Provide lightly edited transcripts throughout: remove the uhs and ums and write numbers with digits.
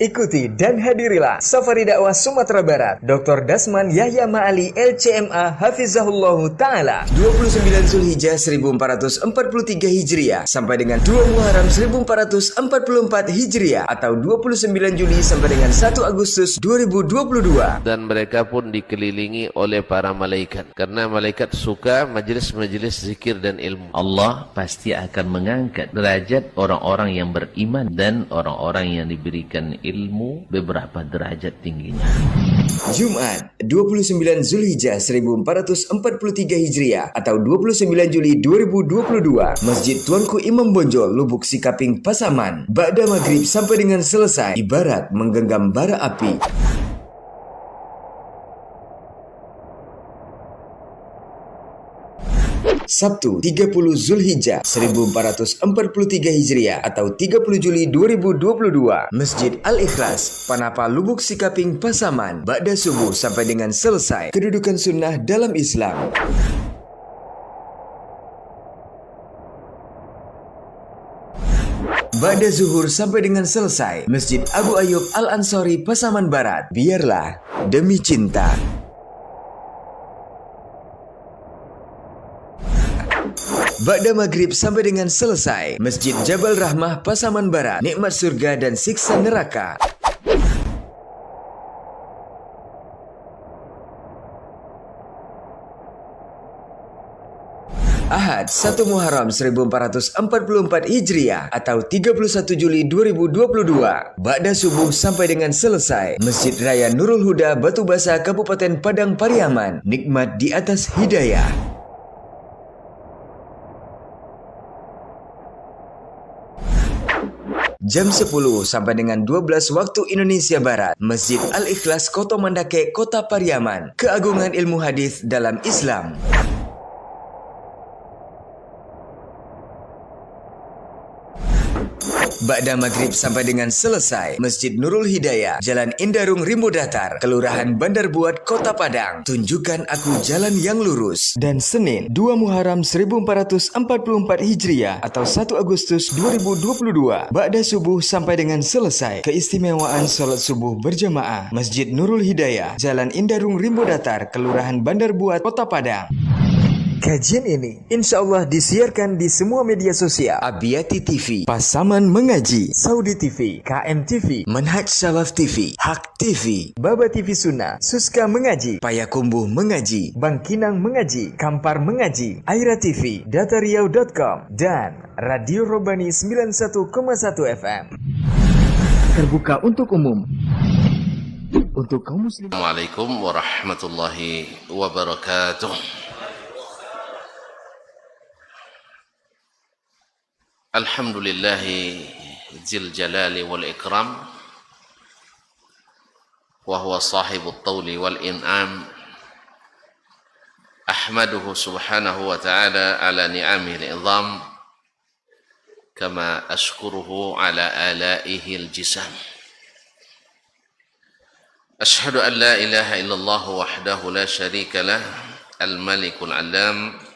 Ikuti dan hadirilah Safari Dakwah Sumatera Barat Dr. Dasman Yahya Ma'ali LCMA Hafizahullahu Ta'ala 29 Zulhijjah 1443 Hijriah sampai dengan 2 Muharram 1444 Hijriah atau 29 Juli sampai dengan 1 Agustus 2022. Dan mereka pun dikelilingi oleh para malaikat, karena malaikat suka majelis-majelis zikir dan ilmu. Allah pasti akan mengangkat derajat orang-orang yang beriman dan orang-orang yang diberikan ilmu beberapa derajat tingginya. Jumat 29 Zulhijjah 1443 Hijriah atau 29 Juli 2022, Masjid Tuanku Imam Bonjol, Lubuk Sikaping, Pasaman. Ba'da maghrib sampai dengan selesai, ibarat menggenggam bara api. Sabtu 30 Zulhijjah 1443 Hijriah atau 30 Juli 2022, Masjid Al-Ikhlas, Panapa, Lubuk Sikaping, Pasaman. Ba'da subuh sampai dengan selesai, kedudukan sunnah dalam Islam. Ba'da zuhur sampai dengan selesai, Masjid Abu Ayyub Al-Ansori, Pasaman Barat. Biarlah demi cinta. Ba'da maghrib sampai dengan selesai, Masjid Jabal Rahmah, Pasaman Barat. Nikmat surga dan siksa neraka. Ahad 1 Muharram 1444 Hijriah atau 31 Juli 2022, Ba'da subuh sampai dengan selesai, Masjid Raya Nurul Huda, Batu Basa, Kabupaten Padang Pariaman. Nikmat di atas hidayah. Jam 10 sampai dengan 12 waktu Indonesia Barat, Masjid Al-Ikhlas, Koto Mandake, Kota Pariaman. Keagungan ilmu hadis dalam Islam. Ba'da maghrib sampai dengan selesai, Masjid Nurul Hidayah, Jalan Indarung, Rimbo Datar, Kelurahan Bandar Buat, Kota Padang. Tunjukkan aku jalan yang lurus. Dan Senin 2 Muharram 1444 Hijriah atau 1 Agustus 2022, Ba'da subuh sampai dengan selesai, keistimewaan sholat subuh berjamaah, Masjid Nurul Hidayah, Jalan Indarung, Rimbo Datar, Kelurahan Bandar Buat, Kota Padang. Kajian ini insya Allah disiarkan di semua media sosial. Abiyati TV, Pasaman Mengaji, Saudi TV, KM TV, Manhaj Salaf TV, Hak TV, Baba TV Sunnah, Suska Mengaji, Payakumbuh Mengaji, Bangkinang Mengaji, Kampar Mengaji, Aira TV, Datariau.com, dan Radio Robani 91,1 FM. Terbuka untuk umum. Untuk kaum muslim. Assalamualaikum warahmatullahi wabarakatuh. Alhamdulillahi Zil Jalali wal Ikram, wa huwa sahibut tawli wal in'am. Ahmaduhu subhanahu wa ta'ala ala ni'amihi al-izam, kama ashkuruhu ala alaihi al-jisam. Ashhadu an la ilaha illallah wahdahu la sharika lah, al-malikul alam.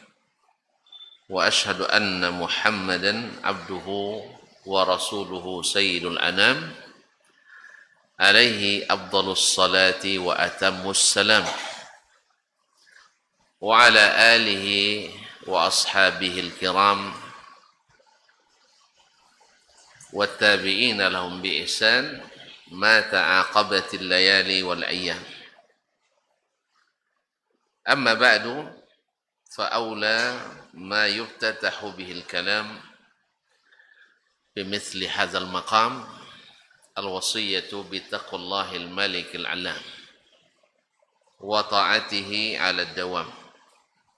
Wa ashhadu anna Muhammadan abduhu wa rasuluhu sayyidul anam, alaihi afdalus salati wa atammus salam, wa ala alihi wa ashabihi al-kiram wa tabi'ina lahum bi ihsan ma ta'aqabatil layali wal ayyam. Amma ba'du, فأولى ما يفتتح به الكلام بمثل هذا المقام الوصية بتقوى الله الملك العلام وطاعته على الدوام،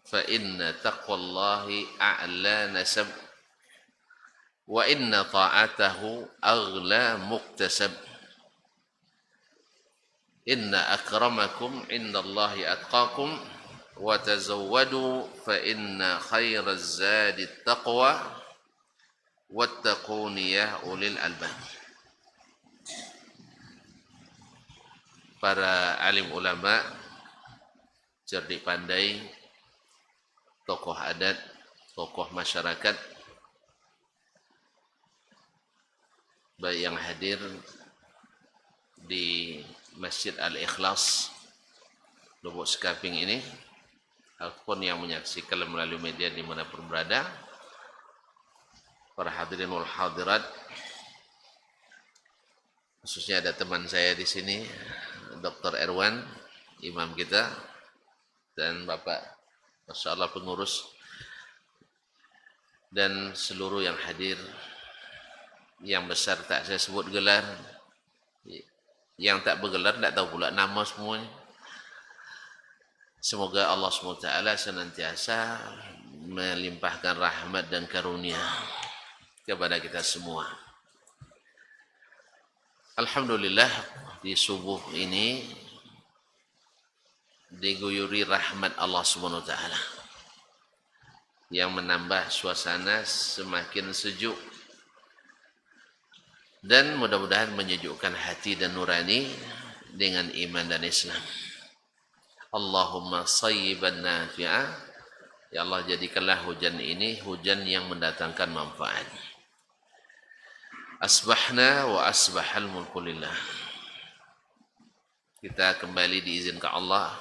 فإن تقوى الله أعلى نسب، وإن طاعته أغلى مكتسب، إن أكرمكم عند الله أتقاكم، وتزودوا فإن خير الزاد التقوى واتقون يا أولي الألباب. Para alim ulama, cerdik pandai, tokoh adat, tokoh masyarakat, baik yang hadir di Masjid Al-Ikhlas Lubuk Sekaping ini, ataupun yang menyaksikan melalui media dimanapun berada, para hadirin wal hadirat, khususnya ada teman saya di sini, Dr. Erwan, imam kita, dan Bapak, Masya Allah pengurus, dan seluruh yang hadir, yang besar tak saya sebut gelar, yang tak bergelar tak tahu pula nama semuanya. Semoga Allah SWT senantiasa melimpahkan rahmat dan karunia kepada kita semua. Alhamdulillah, di subuh ini diguyuri rahmat Allah SWT yang menambah suasana semakin sejuk dan mudah-mudahan menyejukkan hati dan nurani dengan iman dan Islam. Allahumma sayyiban nafi'a. Ya Allah, jadikanlah hujan ini hujan yang mendatangkan manfaat. Asbahna wa asbahal mulku lillah. Kita kembali diizinkan Allah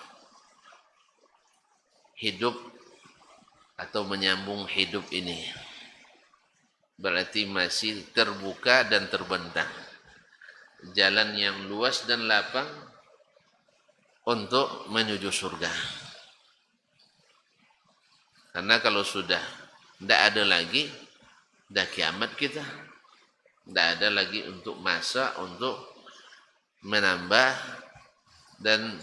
hidup atau menyambung hidup ini. Berarti masih terbuka dan terbentang jalan yang luas dan lapang untuk menuju surga. Karena kalau sudah tidak ada lagi, dah kiamat kita, tidak ada lagi untuk masa untuk menambah dan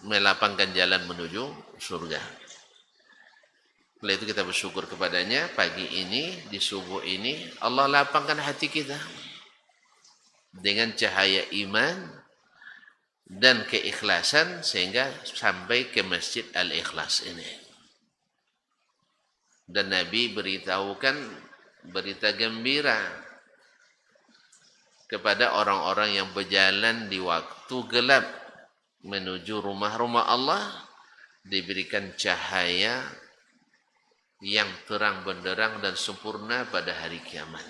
melapangkan jalan menuju surga. Oleh itu kita bersyukur kepadanya pagi ini, di subuh ini, Allah lapangkan hati kita dengan cahaya iman dan keikhlasan sehingga sampai ke Masjid Al-Ikhlas ini. Dan Nabi beritahukan berita gembira kepada orang-orang yang berjalan di waktu gelap menuju rumah-rumah Allah, diberikan cahaya yang terang benderang dan sempurna pada hari kiamat.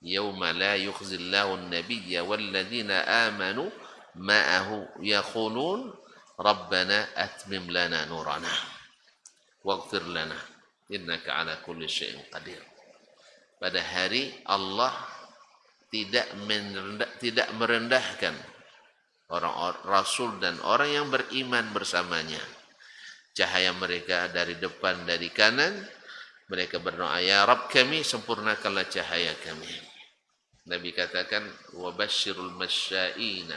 Yauma la yukhzillahu an-nabiyya walladzina amanu ma'ahu yaqulun rabbana atmim lana nurana waghfir lana innaka ala kulli syai'in qadir. Pada hari Allah tidak merendahkan orang rasul dan orang yang beriman bersamanya. Cahaya mereka dari depan, dari kanan. Mereka berdoa, ya Rabb kami, sempurnakanlah cahaya kami. Nabi katakan, وَبَشِّرُ الْمَشَّائِينَ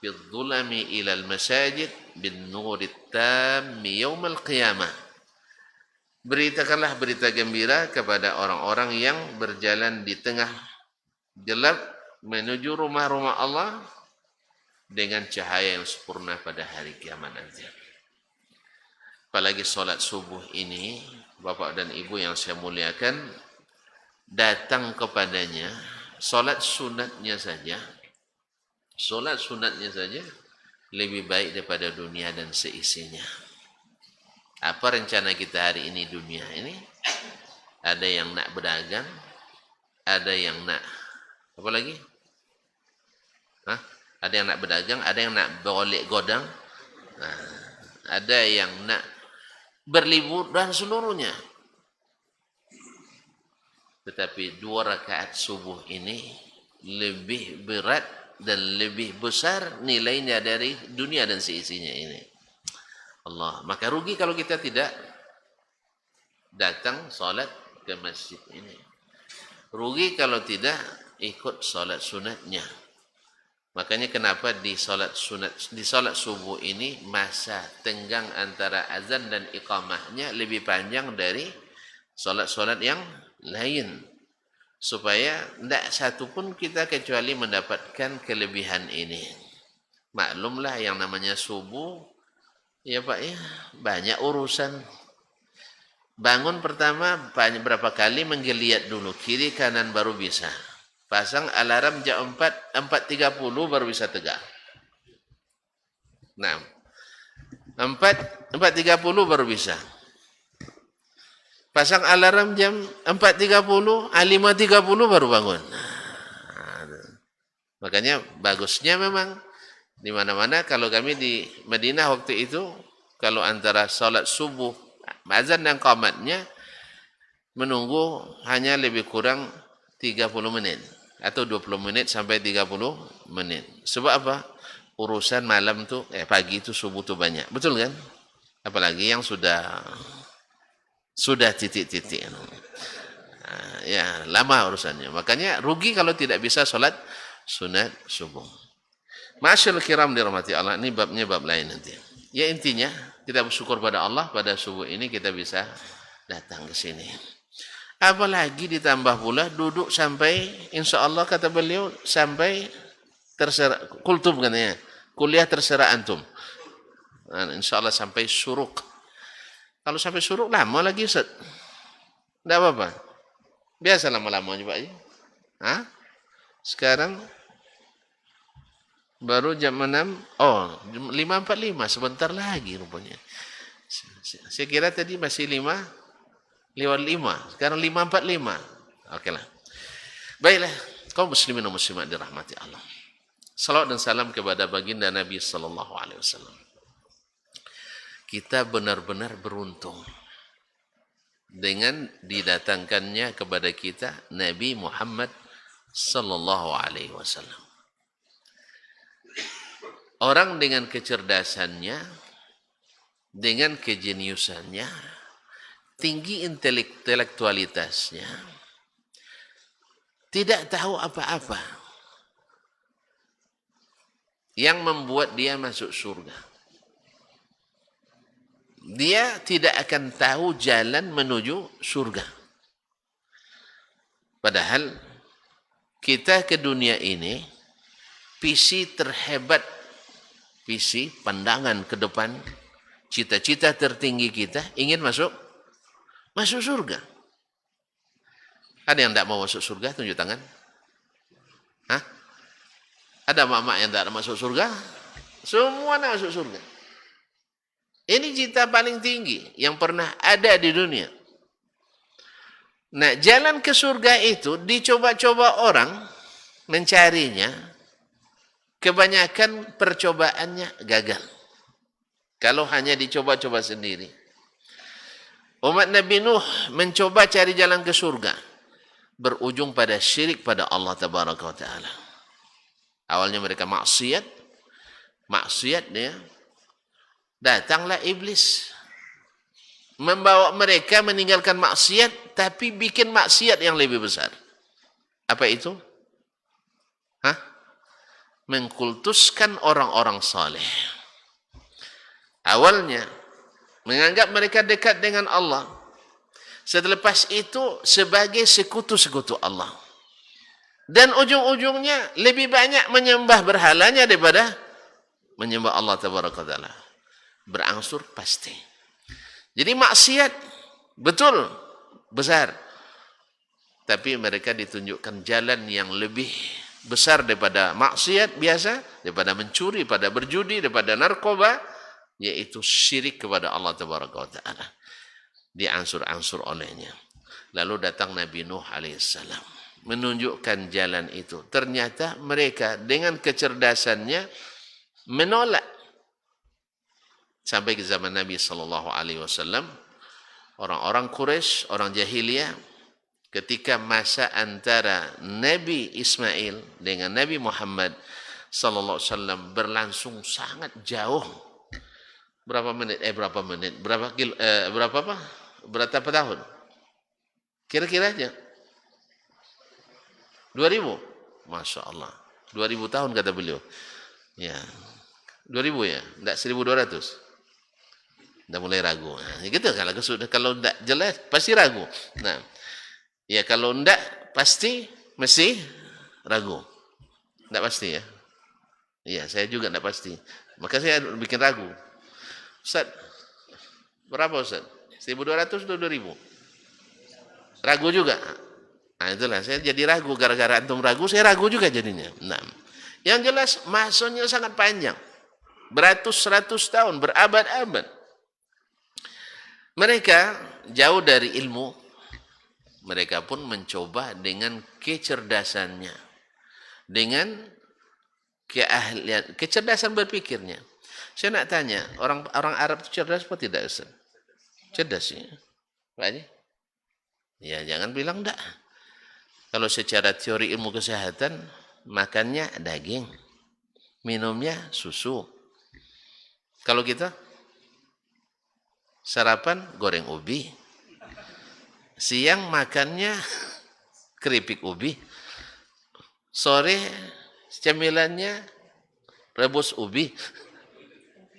بِالظُّلَمِ إِلَى الْمَسَاجِدِ بِالنُّورِ التَّامِّ يَوْمَ الْقِيَامَةِ. Beritakanlah berita gembira kepada orang-orang yang berjalan di tengah gelap menuju rumah-rumah Allah dengan cahaya yang sempurna pada hari kiamat nanti. Apalagi solat subuh ini, Bapak dan Ibu yang saya muliakan, datang kepadanya, solat sunatnya saja lebih baik daripada dunia dan seisinya. Apa rencana kita hari ini dunia ini? Ada yang nak berdagang, ada yang nak, apa lagi? Ada yang nak berdagang, ada yang nak berolek godang, ada yang nak berlibur dan seluruhnya. Tetapi 2 rakaat subuh ini lebih berat dan lebih besar nilainya dari dunia dan seisinya ini. Allah, maka rugi kalau kita tidak datang salat ke masjid ini. Rugi kalau tidak ikut salat sunatnya. Makanya kenapa di salat subuh ini masa tenggang antara azan dan iqamahnya lebih panjang dari salat-salat yang lain, supaya tidak satu pun kita kecuali mendapatkan kelebihan ini. Maklumlah yang namanya subuh, ya Pak ya, banyak urusan. Bangun pertama berapa kali menggeliat dulu kiri kanan baru bisa. Pasang alarm jam 4.30 baru bisa tegak. Nah, 4.30 baru bisa. Pasang alarm jam 4.30, 5.30 baru bangun. Makanya bagusnya memang Di mana-mana kalau kami di Madinah waktu itu, kalau antara salat subuh, azan dan qamatnya menunggu hanya lebih kurang 30 menit atau 20 menit sampai 30 menit. Sebab apa? Urusan malam tuh pagi itu subuh tuh banyak. Betul kan? Apalagi yang sudah titik-titik. Ya, lama urusannya. Makanya rugi kalau tidak bisa sholat sunat subuh. Masyaallah kiram dirahmati Allah, ini babnya bab lain nanti. Ya intinya kita bersyukur pada Allah pada subuh ini kita bisa datang ke sini. Apalagi ditambah pula duduk sampai insya Allah kata beliau sampai terserah kultum katanya, kuliah terserah antum. Nah, insya Allah sampai syuruk. Kalau sampai syuruk lama lagi Ustaz. Tidak apa-apa. Biasa lama-lama juga aja. Hah? Sekarang baru jam 6. Oh, 5.45 sebentar lagi rupanya. Saya kira tadi masih 5:05. Sekarang 5.45. Oke lah. Baiklah, kaum muslimin dan muslimat dirahmati Allah. Salawat dan salam kepada baginda Nabi sallallahu alaihi wasallam. Kita benar-benar beruntung dengan didatangkannya kepada kita Nabi Muhammad sallallahu alaihi wasallam. Orang dengan kecerdasannya, dengan kejeniusannya, tinggi intelektualitasnya, tidak tahu apa-apa yang membuat dia masuk surga. Dia tidak akan tahu jalan menuju surga. Padahal kita ke dunia ini, visi terhebat, visi pandangan ke depan, cita-cita tertinggi kita ingin masuk surga. Ada yang tidak mau masuk surga? Tunjuk tangan. Hah? Ada mak-mak yang tidak masuk surga? Semua nak masuk surga. Ini cita paling tinggi yang pernah ada di dunia. Nah, jalan ke surga itu dicoba-coba orang mencarinya. Kebanyakan percobaannya gagal. Kalau hanya dicoba-coba sendiri. Umat Nabi Nuh mencoba cari jalan ke surga. Berujung pada syirik pada Allah Tabaraka wa Ta'ala. Awalnya mereka maksiat dia. Datanglah iblis membawa mereka meninggalkan maksiat tapi bikin maksiat yang lebih besar. Apa itu? Mengkultuskan orang-orang saleh. Awalnya menganggap mereka dekat dengan Allah. Selepas itu sebagai sekutu-sekutu Allah. Dan ujung-ujungnya lebih banyak menyembah berhalanya daripada menyembah Allah Tabaraka wa Ta'ala. Berangsur pasti. Jadi maksiat betul besar. Tapi mereka ditunjukkan jalan yang lebih besar daripada maksiat biasa, daripada mencuri, daripada berjudi, daripada narkoba, yaitu syirik kepada Allah Tabaraka wa Ta'ala. Diansur-ansur olehnya. Lalu datang Nabi Nuh alaihissalam menunjukkan jalan itu. Ternyata mereka dengan kecerdasannya menolak. Sampai ke zaman Nabi sallallahu alaihi wasallam, orang-orang Quraisy, orang jahiliyah, ketika masa antara Nabi Ismail dengan Nabi Muhammad sallallahu alaihi wasallam berlangsung sangat jauh. Berapa tahun? Kira-kira aja. 2000. Masya Allah. 2000 tahun kata beliau. Ya. 2000 ya, enggak 1200. Dah mulai ragu. Nah, gitu kalau enggak jelas pasti ragu. Nah, ya kalau enggak pasti mesti ragu. Enggak pasti ya. Iya, saya juga enggak pasti. Maka saya bikin ragu. Ustaz, berapa Ustaz? 1200 atau 2000? Ragu juga. Nah, itulah saya jadi ragu gara-gara antum ragu, saya ragu juga jadinya. Nah, yang jelas masanya sangat panjang. Beratus-ratus tahun, berabad-abad. Mereka jauh dari ilmu, mereka pun mencoba dengan kecerdasannya, dengan keahlian, kecerdasan berpikirnya. Saya nak tanya, orang Arab itu cerdas apa tidak, Ustaz? Cerdas ya. Pak Haji? Ya, jangan bilang enggak. Kalau secara teori ilmu kesehatan, makannya daging, minumnya susu. Kalau kita sarapan goreng ubi, siang makannya keripik ubi, sore cemilannya rebus ubi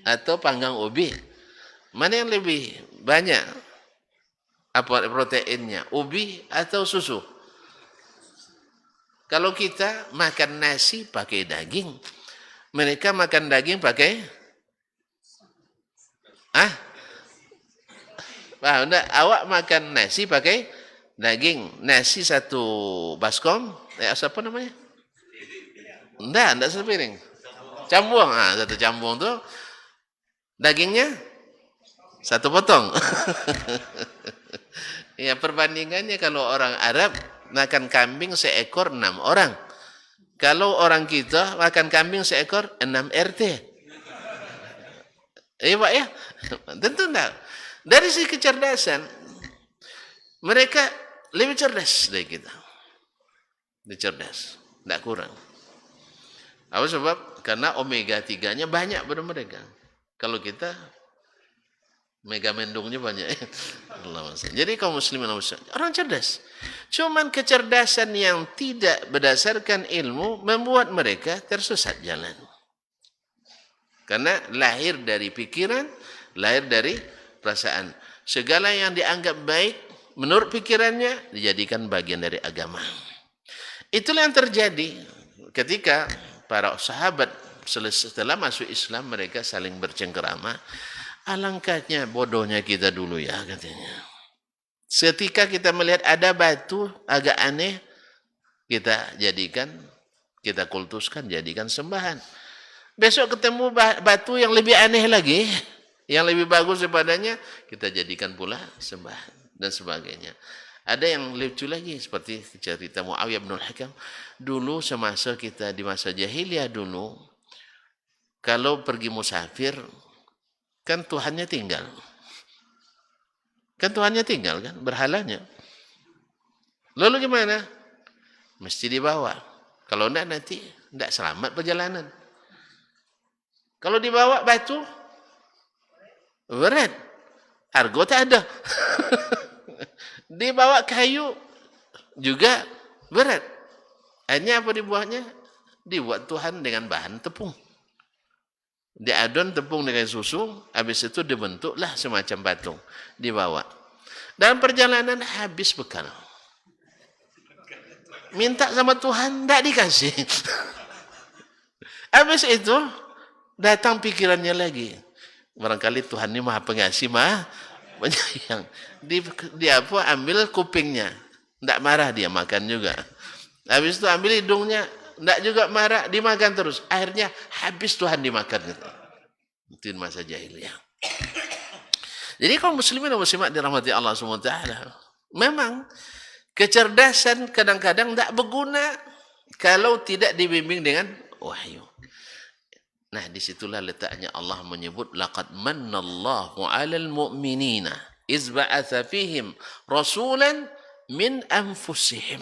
atau panggang ubi. Mana yang lebih banyak apa proteinnya, ubi atau susu? Kalau kita makan nasi pakai daging, mereka makan daging pakai enggak, awak makan nasi pakai daging. Nasi satu baskom, apa namanya? Enggak satu piring. Cambung, satu cambung tuh dagingnya satu potong. Ya, perbandingannya kalau orang Arab makan kambing seekor 6 orang. Kalau orang kita makan kambing seekor 6 RT. Iya Pak ya? Tentu enggak. Dari sisi kecerdasan, mereka lebih cerdas dari kita. Lebih cerdas, enggak kurang. Apa sebab? Karena omega 3-nya banyak pada mereka. Kalau kita mega mendungnya banyak. Jadi kaum muslimin orang cerdas. Cuman kecerdasan yang tidak berdasarkan ilmu membuat mereka tersesat jalan. Karena lahir dari pikiran, lahir dari perasaan. Segala yang dianggap baik menurut pikirannya dijadikan bagian dari agama. Itulah yang terjadi ketika para sahabat setelah masuk Islam mereka saling bercengkerama. Alangkahnya bodohnya kita dulu ya katanya. Ketika kita melihat ada batu agak aneh, kita kultuskan, jadikan sembahan. Besok ketemu batu yang lebih aneh lagi, yang lebih bagus daripadanya, kita jadikan pula sembahan dan sebagainya. Ada yang lucu lagi seperti cerita Muawiyah bin Al-Hakam. Dulu semasa kita di masa jahiliyah dulu, kalau pergi musafir, kan Tuhannya tinggal. Kan berhalanya. Lalu gimana? Mesti dibawa. Kalau enggak nanti enggak selamat perjalanan. Kalau dibawa batu, berat. Argo tak ada. Dibawa kayu, juga berat. Akhirnya apa dibuatnya? Dibuat Tuhan dengan bahan tepung. Diadon tepung dengan susu, habis itu dibentuklah semacam patung, dibawa. Dalam perjalanan habis bekal. Minta sama Tuhan, tidak dikasih. Habis itu, datang pikirannya lagi. Barangkali Tuhan ini maha pengasih, maha penyayang. Dia ambil kupingnya. Tidak marah dia, makan juga. Habis itu ambil hidungnya, tidak juga marah, dimakan terus. Akhirnya habis Tuhan dimakan. Itu masa jahiliyah. Jadi kaum muslimin dan muslimat dirahmati Allah SWT. Memang kecerdasan kadang-kadang tidak berguna kalau tidak dibimbing dengan wahyu. Nah, disitulah letaknya Allah menyebut laqad mannallahu 'alal mu'minina iz ba'atsa fihim rasulan min anfusihim.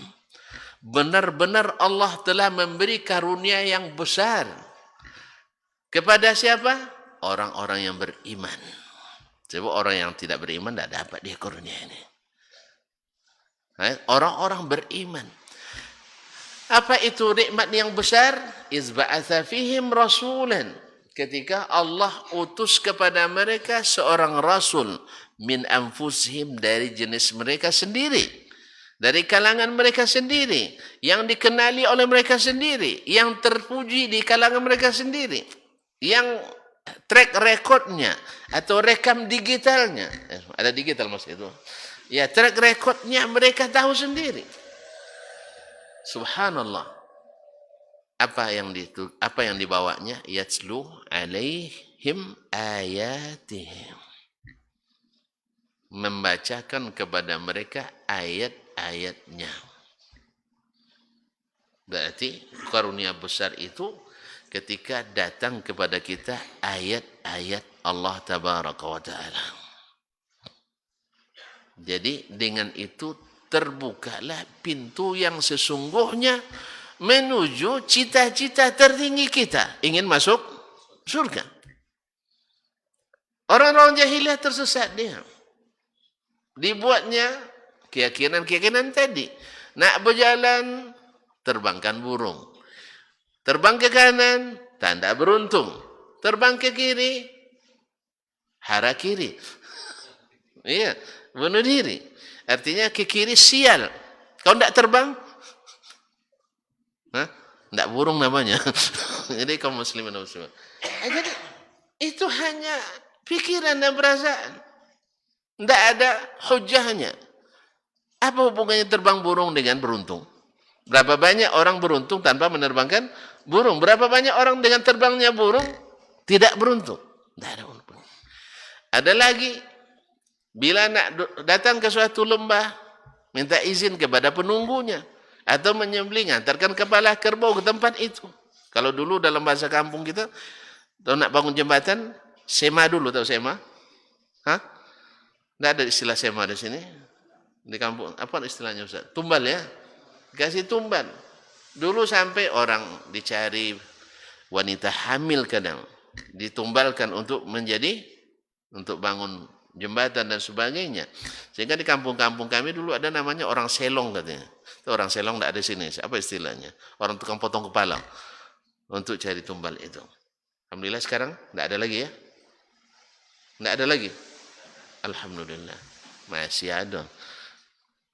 Benar-benar Allah telah memberi karunia yang besar kepada siapa? Orang-orang yang beriman. Sebab orang yang tidak beriman tidak dapat dia karunia ini. Orang-orang beriman. Apa itu nikmat yang besar? Iz ba'atsa fihim rasulan. Ketika Allah utus kepada mereka seorang rasul min anfusihim, dari jenis mereka sendiri. Dari kalangan mereka sendiri, yang dikenali oleh mereka sendiri, yang terpuji di kalangan mereka sendiri, yang track recordnya atau rekam digitalnya, ada digital maksud itu, ya track recordnya mereka tahu sendiri. Subhanallah. Apa yang dibawanya? Yatslu alaihim ayatihim. Membacakan kepada mereka ayat-ayatnya. Berarti karunia besar itu ketika datang kepada kita ayat-ayat Allah Tabaraka wa Ta'ala. Jadi dengan itu terbukalah pintu yang sesungguhnya menuju cita-cita tertinggi kita, ingin masuk surga. Orang-orang jahiliyah tersesat dia. Dibuatnya keyakinan-keyakinan tadi. Nak berjalan, terbangkan burung. Terbang ke kanan, tanda beruntung. Terbang ke kiri, hara kiri. Iya, bunuh diri. Artinya ke kiri sial. Kau tidak terbang? Tidak burung namanya. Jadi kaum muslimin dan muslimat. Jadi itu hanya pikiran dan perasaan. Tidak ada hujahnya. Apa hubungannya terbang burung dengan beruntung? Berapa banyak orang beruntung tanpa menerbangkan burung? Berapa banyak orang dengan terbangnya burung tidak beruntung? Tidak ada untung. Ada lagi, bila nak datang ke suatu lembah, minta izin kepada penunggunya. Atau menyembelih, antarkan kepala kerbau ke tempat itu. Kalau dulu dalam bahasa kampung kita, kalau nak bangun jembatan, sema dulu, tahu sema? Hah? Tidak ada istilah sema di sini. Di kampung, apa istilahnya Ustaz? Tumbal ya? Kasih tumbal. Dulu sampai orang dicari wanita hamil kadang. Ditumbalkan untuk bangun jembatan dan sebagainya. Sehingga di kampung-kampung kami dulu ada namanya orang selong katanya. Itu orang selong tidak ada di sini. Apa istilahnya? Orang tukang potong kepala. Untuk cari tumbal itu. Alhamdulillah sekarang tidak ada lagi ya? Tidak ada lagi? Alhamdulillah. Masih ada.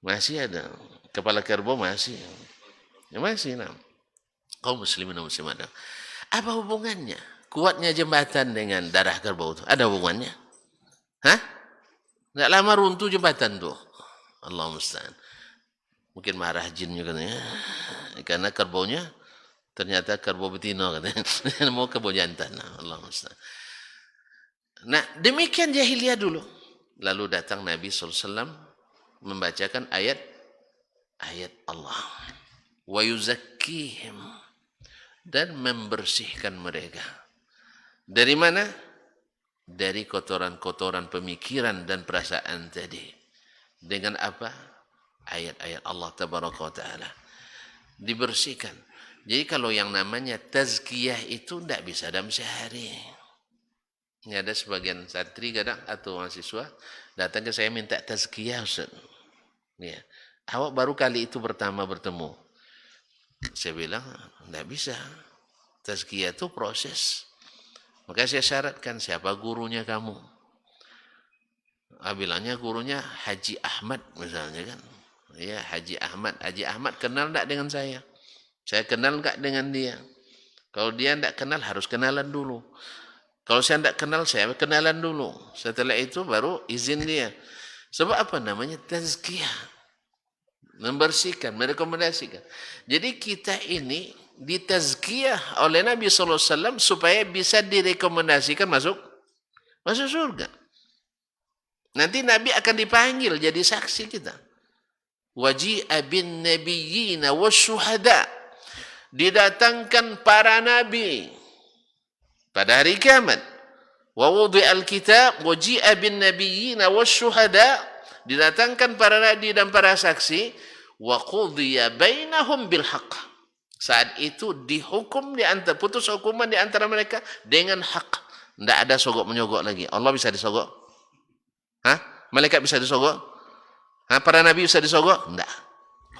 Masih ada. Kepala kerbau masih. Ya masih. Nah. Kaum muslimin dan muslimat. Apa hubungannya? Kuatnya jembatan dengan darah kerbau itu. Ada hubungannya? Hah? Tidak lama runtuh jembatan tuh. Allah musta'an. Mungkin marah jin juga katanya. Karena kerbaunya ternyata kerbau betina katanya. Mau kerbau jantan. Allah musta'an. Nah, demikian jahiliyah dulu. Lalu datang Nabi SAW membacakan ayat Allah. Wa yuzakkihim. Dan membersihkan mereka. Dari mana? Dari kotoran-kotoran pemikiran dan perasaan tadi. Dengan apa? Ayat-ayat Allah Tabaraka wa Ta'ala. Dibersihkan. Jadi kalau yang namanya tazkiyah itu tidak bisa dalam sehari. Ini ada sebagian santri kadang atau mahasiswa datang ke saya minta tazkiyah Ustaz. Ya. Awak baru kali itu pertama bertemu. Saya bilang tidak bisa. Tazkiyah itu proses. Maka saya syaratkan siapa gurunya kamu. Bilangnya gurunya Haji Ahmad misalnya kan. Ya Haji Ahmad. Haji Ahmad kenal tak dengan saya? Saya kenal tak dengan dia? Kalau dia tak kenal harus kenalan dulu. Kalau saya tak kenal saya kenalan dulu. Setelah itu baru izin dia. Sebab apa namanya? Tazkiyah. Membersihkan, merekomendasikan. Jadi kita ini ditazkiyah oleh Nabi SAW supaya bisa direkomendasikan masuk surga. Nanti Nabi akan dipanggil jadi saksi kita. Waji'a bin nabiyyina wasyuhada. Didatangkan para nabi pada hari kiamat. Wa wudi'al kitab waji'a bin nabiyyina wasyuhada. Didatangkan para nabi dan para saksi. Wa qudiya bainahum bil haqq. Saat itu dihukum putus hukuman di antara mereka dengan hak. Tidak ada sogok menyogok lagi. Allah bisa disogok? Hah? Malaikat bisa disogok? Hah? Para nabi bisa disogok? Tidak.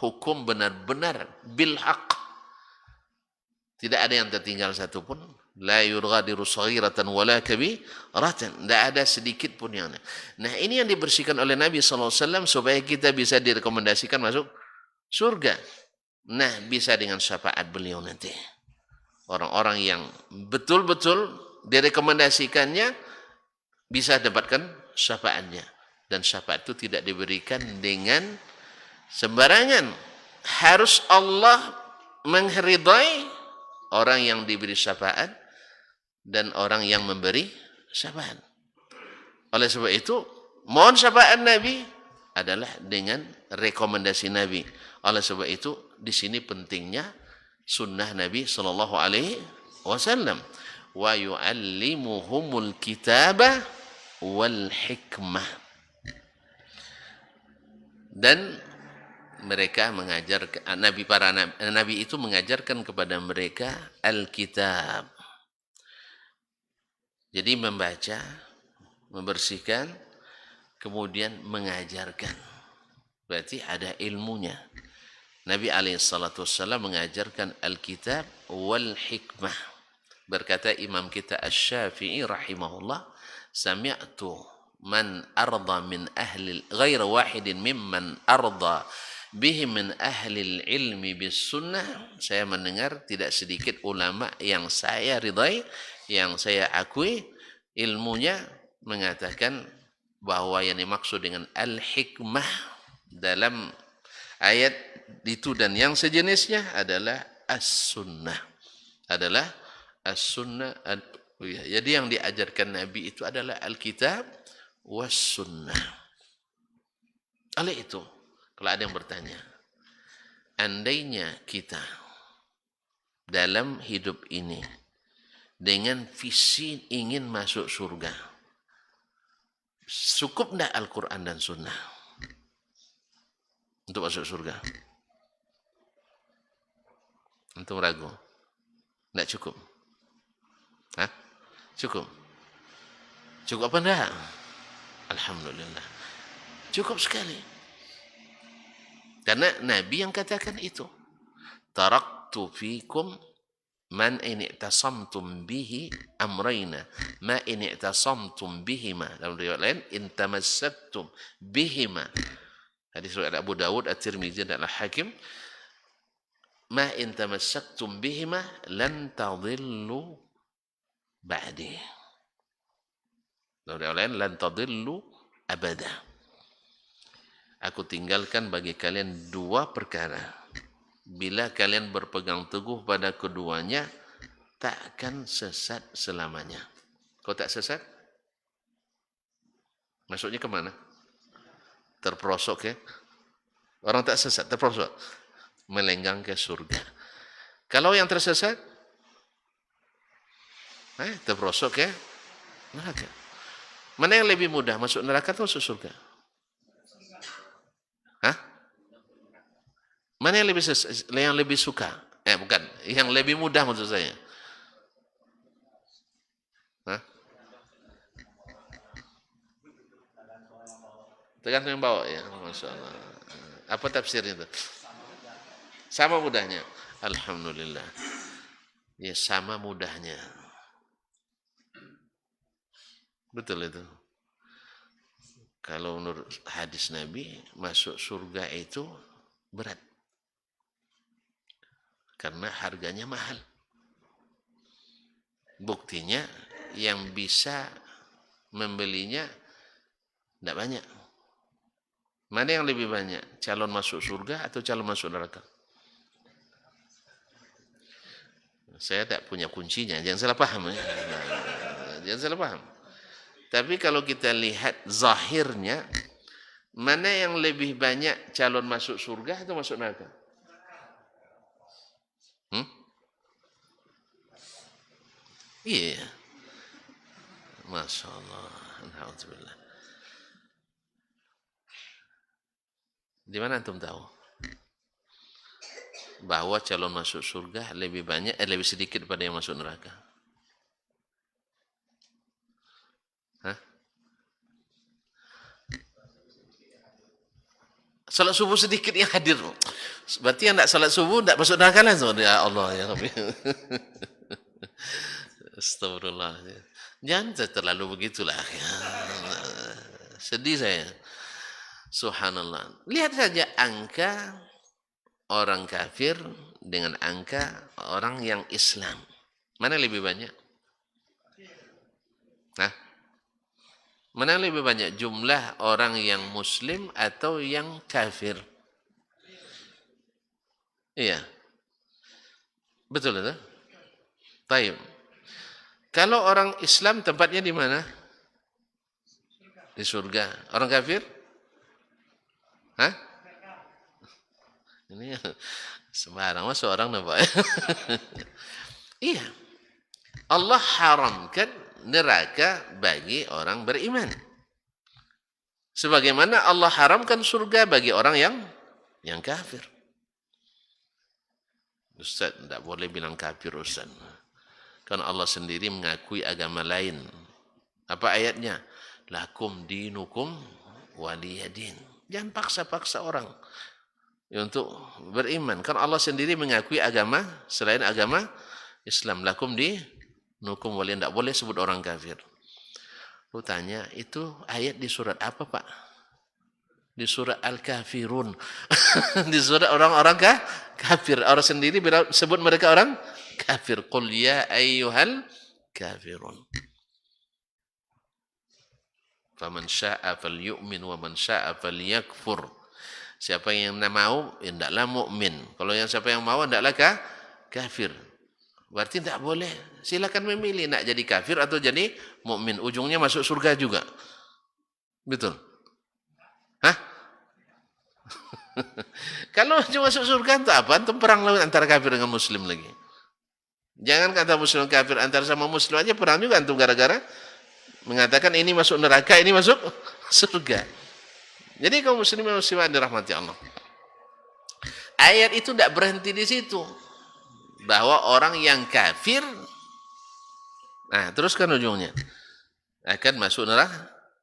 Hukum benar-benar bil haq. Tidak ada yang tertinggal satupun. La yurghadiru saghiratan wala kabiratan. Tidak ada sedikit pun yang. Nah, ini yang dibersihkan oleh Nabi SAW supaya kita bisa direkomendasikan masuk surga. Nah, bisa dengan syafaat beliau nanti. Orang-orang yang betul-betul direkomendasikannya bisa dapatkan syafaatnya. Dan syafaat itu tidak diberikan dengan sembarangan. Harus Allah mengridai orang yang diberi syafaat dan orang yang memberi syafaat. Oleh sebab itu, mohon syafaat Nabi adalah dengan rekomendasi Nabi. Oleh sebab itu, di sini pentingnya sunnah Nabi Sallallahu Alaihi wasallam wa yu'allimuhumul kitaba wal hikmah, dan mereka mengajarkan nabi itu mengajarkan kepada mereka Alkitab. Jadi membaca, membersihkan, kemudian mengajarkan. Berarti ada ilmunya. Nabi SAW mengajarkan Alkitab wal hikmah. Berkata Imam kita Asy-Syafi'i rahimahullah, sami'tu man arda min ahli ghair wahidin mimman arda bihi min ahli ilmi bis sunnah. Saya mendengar tidak sedikit ulama yang saya ridai, yang saya akui ilmunya, mengatakan bahwa yang dimaksud dengan al-hikmah dalam ayat itu dan yang sejenisnya adalah as-sunnah. Adalah as-sunnah. Jadi yang diajarkan Nabi itu adalah Alkitab was-sunnah. Oleh itu, kalau ada yang bertanya, andainya kita dalam hidup ini dengan visi ingin masuk surga, cukup tidak Al-Quran dan Sunnah untuk masuk surga? Antum ragu? Tidak cukup? Hah? Cukup? Cukup apa enggak? Alhamdulillah. Cukup sekali. Karena Nabi yang katakan itu. Taraktu fikum man in i'tasamtum bihi amrayna ma in i'tasamtum bihima. Dalam riwayat lain, in tamassaktum bihima. Hadis riwayat Abu Dawud, At-Tirmidzi dan Al-Hakim. Ma in tamassaktum bihima lan tadillu ba'di. Dalam riwayat lain, lan tadillu abada. Aku tinggalkan bagi kalian dua perkara. Bila kalian berpegang teguh pada keduanya, takkan sesat selamanya. Kau tak sesat? Maksudnya kemana? Terperosok ya? Orang tak sesat, terperosok. Melenggang ke surga. Kalau yang tersesat, terperosok ya? Neraka. Mana yang lebih mudah, masuk neraka atau masuk surga? Hah? Mana yang lebih suka? Bukan, yang lebih mudah maksud saya. Hah? Tergantung yang bawa ya, Masya Allah. Apa tafsirnya itu? Sama mudahnya. Alhamdulillah. Ya sama mudahnya. Betul itu. Kalau menurut hadis Nabi, masuk surga itu berat. Karena harganya mahal. Buktinya yang bisa membelinya tidak banyak. Mana yang lebih banyak? Calon masuk surga atau calon masuk neraka? Saya tak punya kuncinya. Jangan salah paham. Ya. Jangan salah paham. Tapi kalau kita lihat zahirnya, mana yang lebih banyak calon masuk surga atau masuk neraka? Iya. Masya Allah. Alhamdulillah. Di mana antum tahu? Bahwa calon masuk surga lebih banyak, lebih sedikit daripada yang masuk neraka. Hah? Salat subuh sedikit yang hadir. Berarti yang tak salat subuh tak masuk neraka langsung. Ya Allah ya Rabbi. Astagfirullah. Jangan terlalu begitulah. Sedih saya. Subhanallah. Lihat saja angka orang kafir dengan angka orang yang Islam. Mana lebih banyak? Nah, mana lebih banyak jumlah orang yang Muslim atau yang kafir? Iya. Betul itu? Taib. Kalau orang Islam tempatnya di mana? Di surga. Orang kafir? Hah? Ini sembarang masuk orang nampak. Iya. Allah haramkan neraka bagi orang beriman. Sebagaimana Allah haramkan surga bagi orang yang kafir. Ustaz, tidak boleh bilang kafir Ustaz. Kan Allah sendiri mengakui agama lain. Apa ayatnya? Lakum dinukum waliyadin. Jangan paksa-paksa orang untuk beriman. Kan Allah sendiri mengakui agama selain agama Islam. Lakum dinukum waliyadin. Tidak boleh sebut orang kafir. Lu tanya, itu ayat di surat apa Pak? Di surat Al-Kafirun. Di surat orang-orang kafir. Orang sendiri sebut mereka orang kafir. Qul ya ayyuhal kafirun. Faman sya'a falyu'min wa man sya'a falyakfur. Siapa yang mau, hendaklah mukmin. Kalau siapa yang mau, hendaklah kafir. Berarti tidak boleh. Silakan memilih nak jadi kafir atau jadi mukmin. Ujungnya masuk surga juga. Betul? Hah? Kalau cuma masuk surga itu apa? Itu perang lawan antara kafir dengan muslim lagi. Jangan kata muslim kafir, antara sama muslim aja perang juga antum gara-gara mengatakan ini masuk neraka, ini masuk surga. Jadi kaum muslimin dan muslimat dirahmati Allah. Ayat itu tidak berhenti di situ. Bahwa orang yang kafir, nah teruskan ujungnya, akan masuk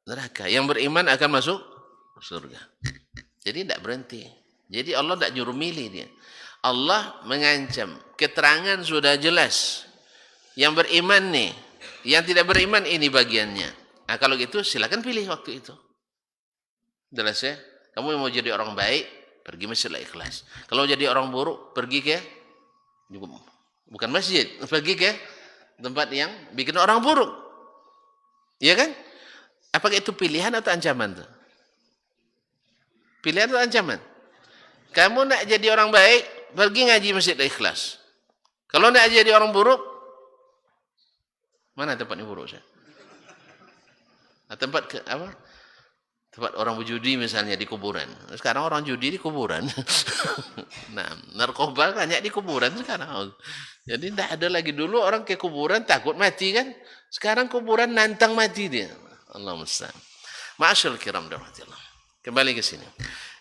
neraka. Yang beriman akan masuk surga. Jadi tidak berhenti. Jadi Allah tidak nyuruh milih dia. Allah mengancam. Keterangan sudah jelas. Yang beriman nih, yang tidak beriman ini bagiannya. Nah kalau gitu silakan pilih waktu itu. Jelas ya? Kamu mau jadi orang baik, pergi masjid Ikhlas. Kalau jadi orang buruk, pergi ke bukan masjid, pergi ke tempat yang bikin orang buruk. Iya kan? Apakah itu pilihan atau ancaman tuh? Pilihan atau ancaman? Kamu nak jadi orang baik, pergi ngaji masjid Ikhlas. Kalau nak jadi orang buruk, mana tempatnya buruk saya? Tempat apa? Tempat orang berjudi misalnya di kuburan. Sekarang orang judi di kuburan. Nah, narkoba banyak di kuburan sekarang. Jadi tidak ada lagi, dulu orang ke kuburan takut mati kan. Sekarang kuburan nantang mati dia. Allah musta'an. Ma'asyarul kiram rahmatullah. Kembali ke sini.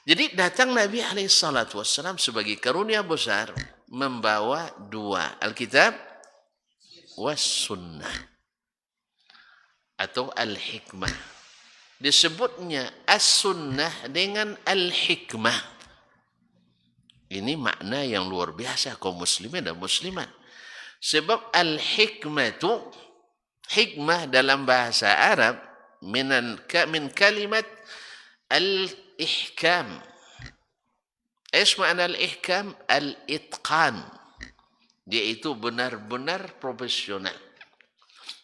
Jadi datang Nabi SAW sebagai karunia besar membawa dua, Alkitab was sunnah atau al-hikmah. Disebutnya as-sunnah dengan al-hikmah. Ini makna yang luar biasa kaum muslimin dan muslimat. Sebab al-hikmah itu, hikmah dalam bahasa Arab min kalimat al-ihkam. Apa makna al-ihkam? Al-itqan. Dia itu benar-benar profesional.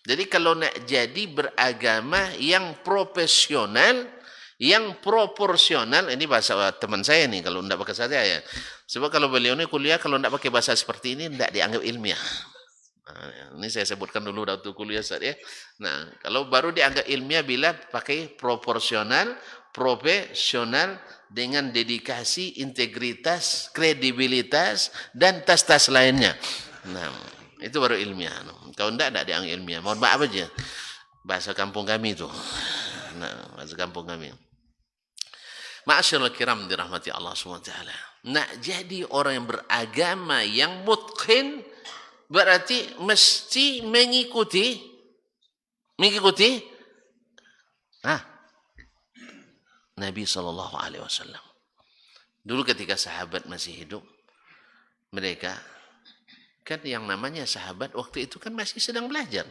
Jadi kalau nak jadi beragama yang profesional, yang proporsional, ini bahasa teman saya nih, kalau tidak pakai saya ya. Sebab kalau beliau ini kuliah, kalau tidak pakai bahasa seperti ini, tidak dianggap ilmiah. Nah, ini saya sebutkan dulu waktu kuliah saat ya. Nah, kalau baru dianggap ilmiah bila pakai proporsional, profesional, dengan dedikasi, integritas, kredibilitas, dan tas-tas lainnya. Nah, itu baru ilmiah. Kalau tidak dianggap ilmiah. Mohon maaf aja. Bahasa kampung kami itu. Nah, bahasa kampung kami. Ma'asyarul kiram dirahmati Allah SWT. Nah, jadi orang yang beragama yang mutqin berarti mesti mengikuti Nabi SAW. Dulu ketika sahabat masih hidup, mereka kan yang namanya sahabat waktu itu kan masih sedang belajar.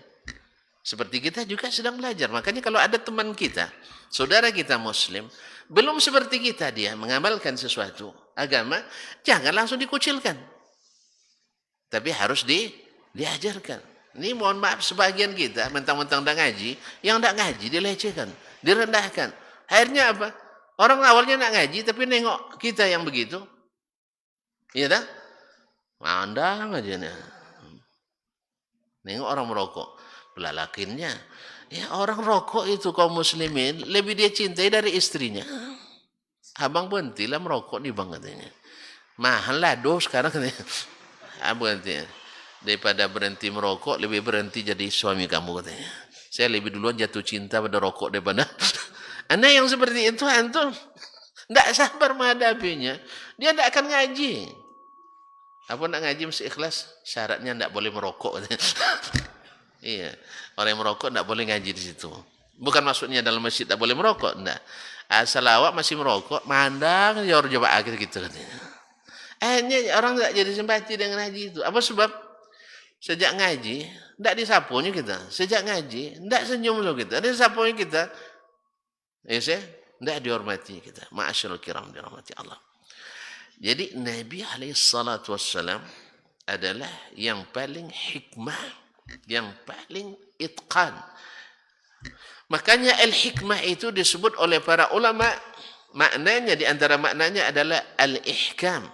Seperti kita juga sedang belajar. Makanya kalau ada teman kita, saudara kita muslim, belum seperti kita dia mengamalkan sesuatu agama, jangan langsung dikucilkan. Tapi harus diajarkan. Ini mohon maaf sebagian kita mentang-mentang dah ngaji, yang tak ngaji dilecehkan, direndahkan. Akhirnya apa? Orang awalnya nak ngaji tapi nengok kita yang begitu. Iya tak? Mandang aja nih. Nengok orang merokok. Belalakinnya. Ya orang rokok itu kaum muslimin lebih dia cintai dari istrinya. Abang berhentilah merokok nih bang katanya. Mahal lah dos sekarang katanya. Abang katanya. daripada berhenti merokok, lebih berhenti jadi suami kamu katanya. Saya lebih duluan jatuh cinta pada rokok daripada Anda yang seperti itu, antum tidak sabar menghadapinya, dia tidak akan ngaji. Apa nak ngaji mesti ikhlas, syaratnya tidak boleh merokok. Iya, orang yang merokok tidak boleh ngaji di situ. Bukan maksudnya dalam masjid tidak boleh merokok, tidak. Asal awak masih merokok, mandang ya orang coba akhir gitu katanya. Ini orang tidak jadi simpati dengan ngaji itu. Apa sebab? Sejak ngaji, tidak disapunya kita. Sejak ngaji, tidak senyum loh kita. Ada disapunya kita. Ya saya, tidak dihormati kita. Ma'asyarul kiram, dihormati Allah. Jadi Nabi SAW adalah yang paling hikmah, yang paling itqan. Makanya al-hikmah itu disebut oleh para ulama, maknanya di antara maknanya adalah al-ihkam.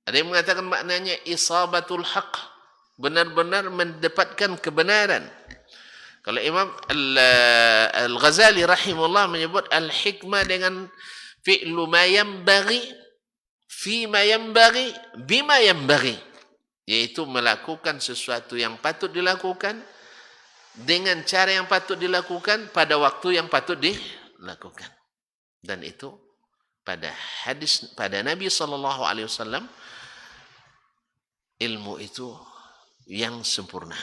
Ada yang mengatakan maknanya isabatul haq, benar-benar mendapatkan kebenaran. Kalau Imam Al-Ghazali rahimahullah menyebut al-hikmah dengan fi'lu ma yanbaghi fima yanbaghi bima yanbaghi, yaitu melakukan sesuatu yang patut dilakukan dengan cara yang patut dilakukan pada waktu yang patut dilakukan. Dan itu pada hadis pada Nabi SAW, ilmu itu yang sempurna.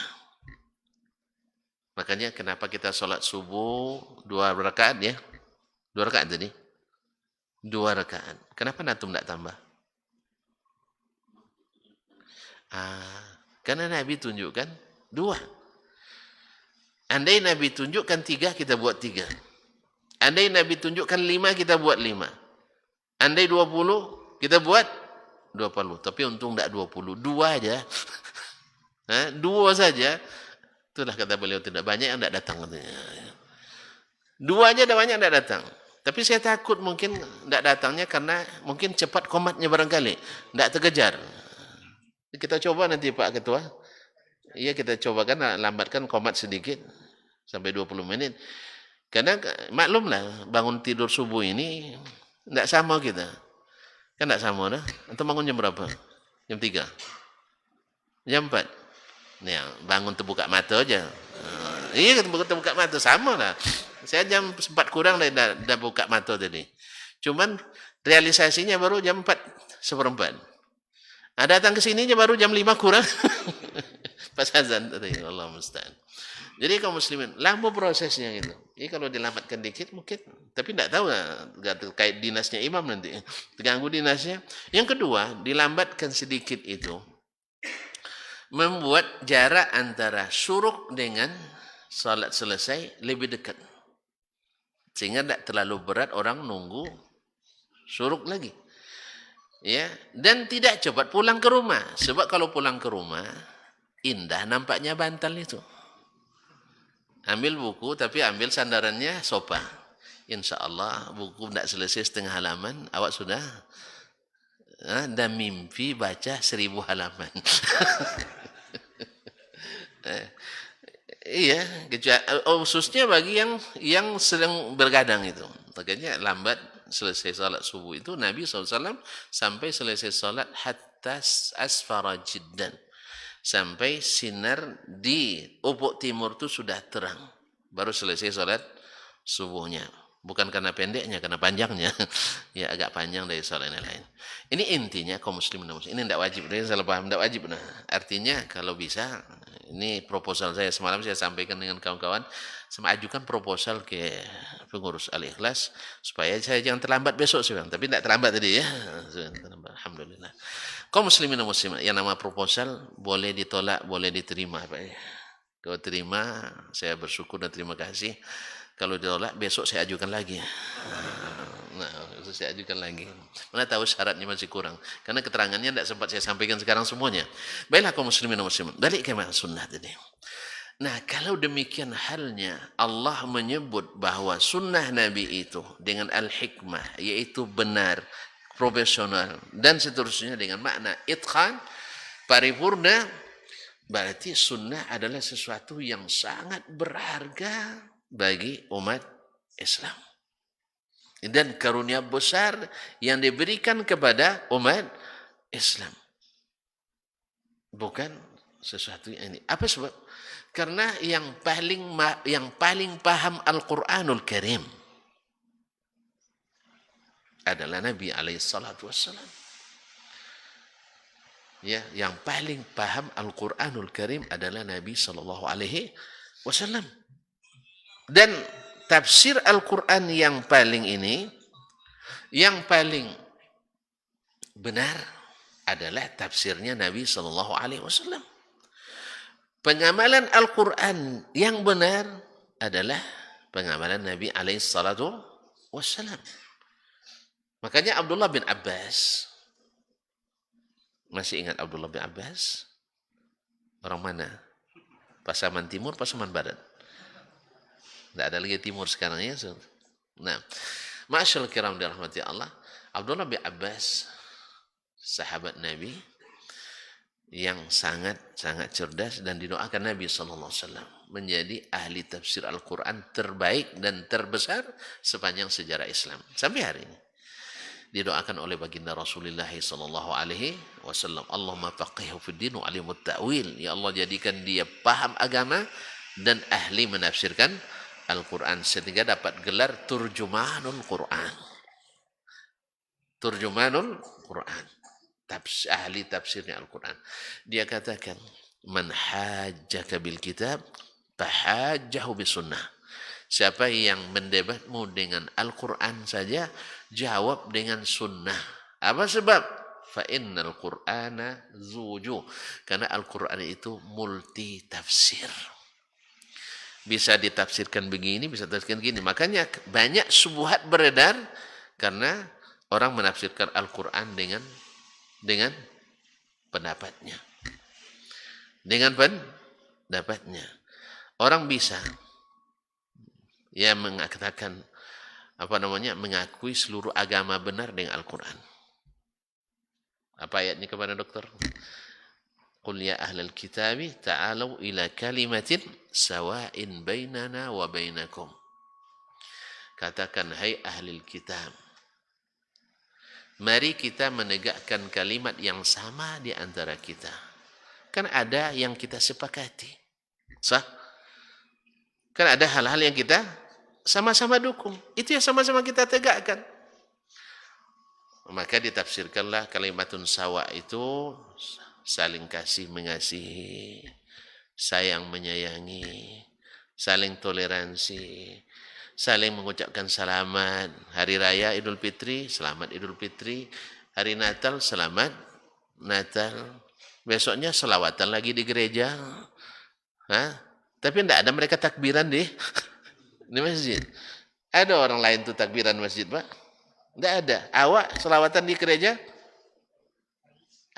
Makanya kenapa kita sholat subuh 2 rakaat ya? 2 rakaat tadi. 2 rakaat. Kenapa antum tidak tambah? Karena Nabi tunjukkan 2. Andai Nabi tunjukkan 3, kita buat 3. Andai Nabi tunjukkan 5, kita buat 5. Andai 20, kita buat 20. Tapi untung tidak 20. 2 aja. 2 saja. Itulah kata beliau, tidak banyak yang tidak datang katanya. 2 aja ada banyak yang tidak datang. Tapi saya takut mungkin tidak datangnya karena mungkin cepat komatnya barangkali. Tidak terkejar. Kita coba nanti Pak Ketua. Iya kita cobakan lambatkan komat sedikit. Sampai 20 menit. Karena maklumlah bangun tidur subuh ini tidak sama kita. Kan tidak sama dah. Atau bangun jam berapa? Jam 3? Jam 4? Nih, bangun terbuka mata aja. Iya terbuka mata. Sama lah. Saya jam 4 kurang dah buka mata tadi. Cuman realisasinya baru jam 4:04. Datang ke sini baru jam 5 kurang. Pas azan tadi. Allah musta'an. Jadi kaum muslimin, lama prosesnya gitu. Jadi kalau dilambatkan dikit mungkin, tapi tidak tahu lah, terkait dinasnya imam nanti. Terganggu dinasnya. Yang kedua, dilambatkan sedikit itu membuat jarak antara syuruk dengan salat selesai lebih dekat. Sehingga tidak terlalu berat orang nunggu syuruk lagi. Ya, dan tidak cepat pulang ke rumah. Sebab kalau pulang ke rumah, indah nampaknya bantal itu. Ambil buku tapi ambil sandarannya sofa. Insya Allah buku tidak selesai setengah halaman, awak sudah dan mimpi baca 1000 halaman. Iya, khususnya bagi yang sedang bergadang itu. Makanya lambat selesai salat subuh itu Nabi SAW sampai selesai salat hatta asfara jiddan. Sampai sinar di ufuk timur itu sudah terang. Baru selesai salat subuhnya. Bukan karena pendeknya, karena panjangnya. Ya agak panjang dari salat yang lain. Ini intinya kaum muslimin. Ini tidak wajib. Ini salah paham, tidak wajib. Nah, artinya kalau bisa, ini proposal saya semalam saya sampaikan dengan kawan-kawan. Saya ajukan proposal ke pengurus Al-Ikhlas supaya saya jangan terlambat besok sih bang. Tapi tidak terlambat tadi ya. Alhamdulillah. Kaum muslimin dan muslimat, yang nama proposal boleh ditolak, boleh diterima Pak ya. Kalau terima, saya bersyukur dan terima kasih. Kalau ditolak, besok saya ajukan lagi. Nah, besok saya ajukan lagi. Mana tahu syaratnya masih kurang. Karena keterangannya tidak sempat saya sampaikan sekarang semuanya. Baiklah kaum muslimin dan muslimat. Balik ke sunnah tadi. Nah, kalau demikian halnya, Allah menyebut bahwa sunnah Nabi itu dengan al-hikmah, yaitu benar, profesional, dan seterusnya dengan makna itqan, paripurna, berarti sunnah adalah sesuatu yang sangat berharga bagi umat Islam. Dan karunia besar yang diberikan kepada umat Islam. Bukan sesuatu ini. Apa sebab? Karena yang paling paham Al-Qur'anul Karim adalah Nabi alaihi salatu wassalam. Ya, yang paling paham Al-Qur'anul Karim adalah Nabi sallallahu alaihi wasallam. Dan tafsir Al-Qur'an yang paling benar adalah tafsirnya Nabi sallallahu alaihi wasallam. Pengamalan Al-Quran yang benar adalah pengamalan Nabi alaihi salatu wassalam. Makanya Abdullah bin Abbas, masih ingat Abdullah bin Abbas? Orang mana? Pasaman Timur, Pasaman Barat? Tidak ada lagi Timur sekarang ya. Nah, ma'asyarul kiram dirahmati Allah, Abdullah bin Abbas, sahabat Nabi, yang sangat cerdas dan didoakan Nabi SAW menjadi ahli tafsir Al-Quran terbaik dan terbesar sepanjang sejarah Islam sampai hari ini. Didoakan oleh baginda Rasulullah SAW, Allahumma faqihhu fid din wa alimut ta'wil. Ya Allah, jadikan dia paham agama dan ahli menafsirkan Al-Quran sehingga dapat gelar Turjumanul Quran. Turjumanul Quran, ahli tafsirnya Al-Quran. Dia katakan, man hajjaka bil kitab fahajjahu bis sunnah. Siapa yang mendebatmu dengan Al-Quran saja, jawab dengan sunnah. Apa sebab? Fa innal Qur'ana zuju. Karena Al-Quran itu multi tafsir. Bisa ditafsirkan begini, bisa ditafsirkan begini. Makanya banyak syubhat beredar karena orang menafsirkan Al-Quran dengan pendapatnya. Dengan pendapatnya. Orang bisa mengatakan mengakui seluruh agama benar dengan Al-Quran. Apa ayatnya kepada dokter? Qul ya ahlal kitabi ta'alau ila kalimatin sawa'in bainana wa bainakum. Katakan, hai ahlul kitab, mari kita menegakkan kalimat yang sama di antara kita. Kan ada yang kita sepakati. Sah? Kan ada hal-hal yang kita sama-sama dukung. Itu yang sama-sama kita tegakkan. Maka ditafsirkanlah kalimatun sawa itu saling kasih mengasihi, sayang menyayangi, saling toleransi, saling mengucapkan selamat. Hari Raya Idul Fitri, selamat Idul Fitri. Hari Natal, selamat Natal. Besoknya selawatan lagi di gereja. Tapi tidak ada mereka takbiran di masjid. Ada orang lain tuh takbiran masjid, Pak? Tidak ada. Awak selawatan di gereja?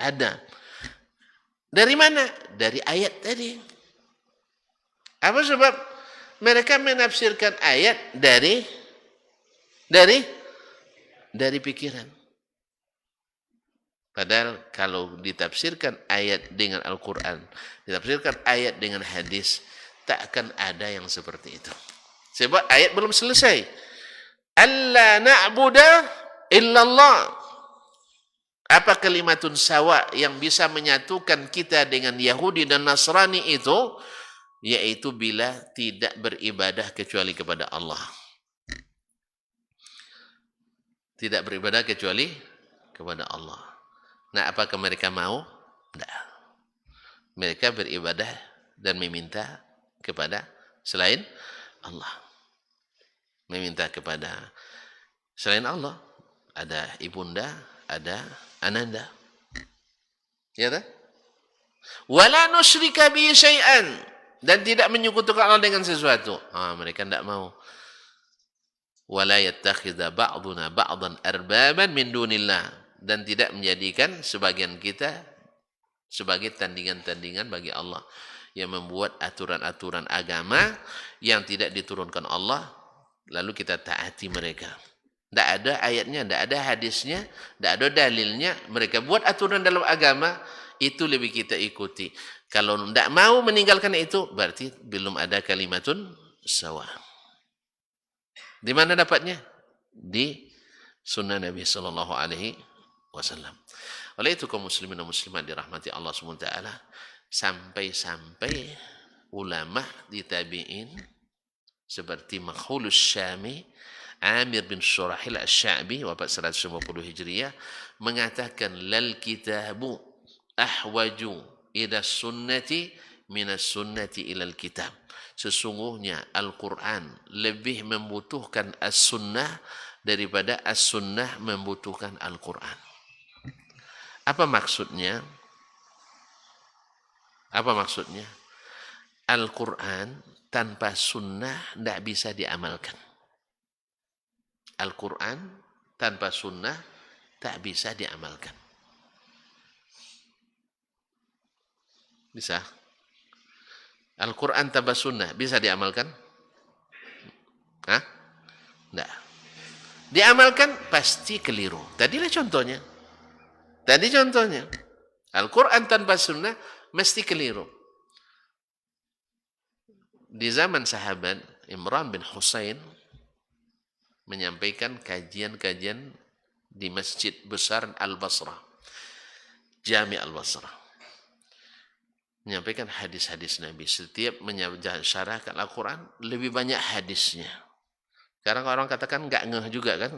Ada. Dari mana? Dari ayat tadi. Apa sebab? Mereka menafsirkan ayat dari pikiran. Padahal kalau ditafsirkan ayat dengan Al-Quran, ditafsirkan ayat dengan hadis, tak akan ada yang seperti itu. Sebab ayat belum selesai. Alla na'buda illallah. Apa kalimatun sawa yang bisa menyatukan kita dengan Yahudi dan Nasrani itu? Yaitu bila tidak beribadah kecuali kepada Allah. Tidak beribadah kecuali kepada Allah. Nah, apakah mereka mau? Tidak. Mereka beribadah dan meminta kepada selain Allah. Meminta kepada selain Allah. Ada ibunda, ada ananda. Ya tak? Wala nusyrika bi syai'an. Dan tidak menyekutukan Allah dengan sesuatu. Mereka tidak mau. Wala yattakhidha ba'duna ba'dan arbaban min dunillah. Dan tidak menjadikan sebagian kita sebagai tandingan-tandingan bagi Allah. Yang membuat aturan-aturan agama yang tidak diturunkan Allah, lalu kita taati mereka. Tidak ada ayatnya, tidak ada hadisnya, tidak ada dalilnya. Mereka buat aturan dalam agama, itu lebih kita ikuti. Kalau tidak mau meninggalkan itu, berarti belum ada kalimatun sawa. Di mana dapatnya? Di sunnah Nabi SAW. Oleh itu kaum muslimin dan muslimat dirahmati Allah SWT, Sampai-sampai ulama di tabi'in seperti Makhulus Syami, Amir bin Shurahil Asy-Sya'bi wafat 150 Hijriah mengatakan lal kitabu ahwaju ila sunnati minas sunnati ilal kitab. Sesungguhnya Al-Quran lebih membutuhkan as-sunnah daripada as-sunnah membutuhkan Al-Quran. Apa maksudnya? Apa maksudnya? Al-Quran tanpa sunnah tidak bisa diamalkan. Al-Quran tanpa sunnah tak bisa diamalkan. Bisa? Al-Quran tanpa sunnah bisa diamalkan? Hah? Tidak. Diamalkan pasti keliru. Tadilah contohnya. Al-Quran tanpa sunnah mesti keliru. Di zaman sahabat, Imran bin Husain menyampaikan kajian-kajian di masjid besar Al-Basrah, Jami Al-Basrah. Menyampaikan hadis-hadis Nabi. Setiap mensyarahkan Al-Quran, lebih banyak hadisnya. Sekarang orang katakan nggak ngeh juga kan.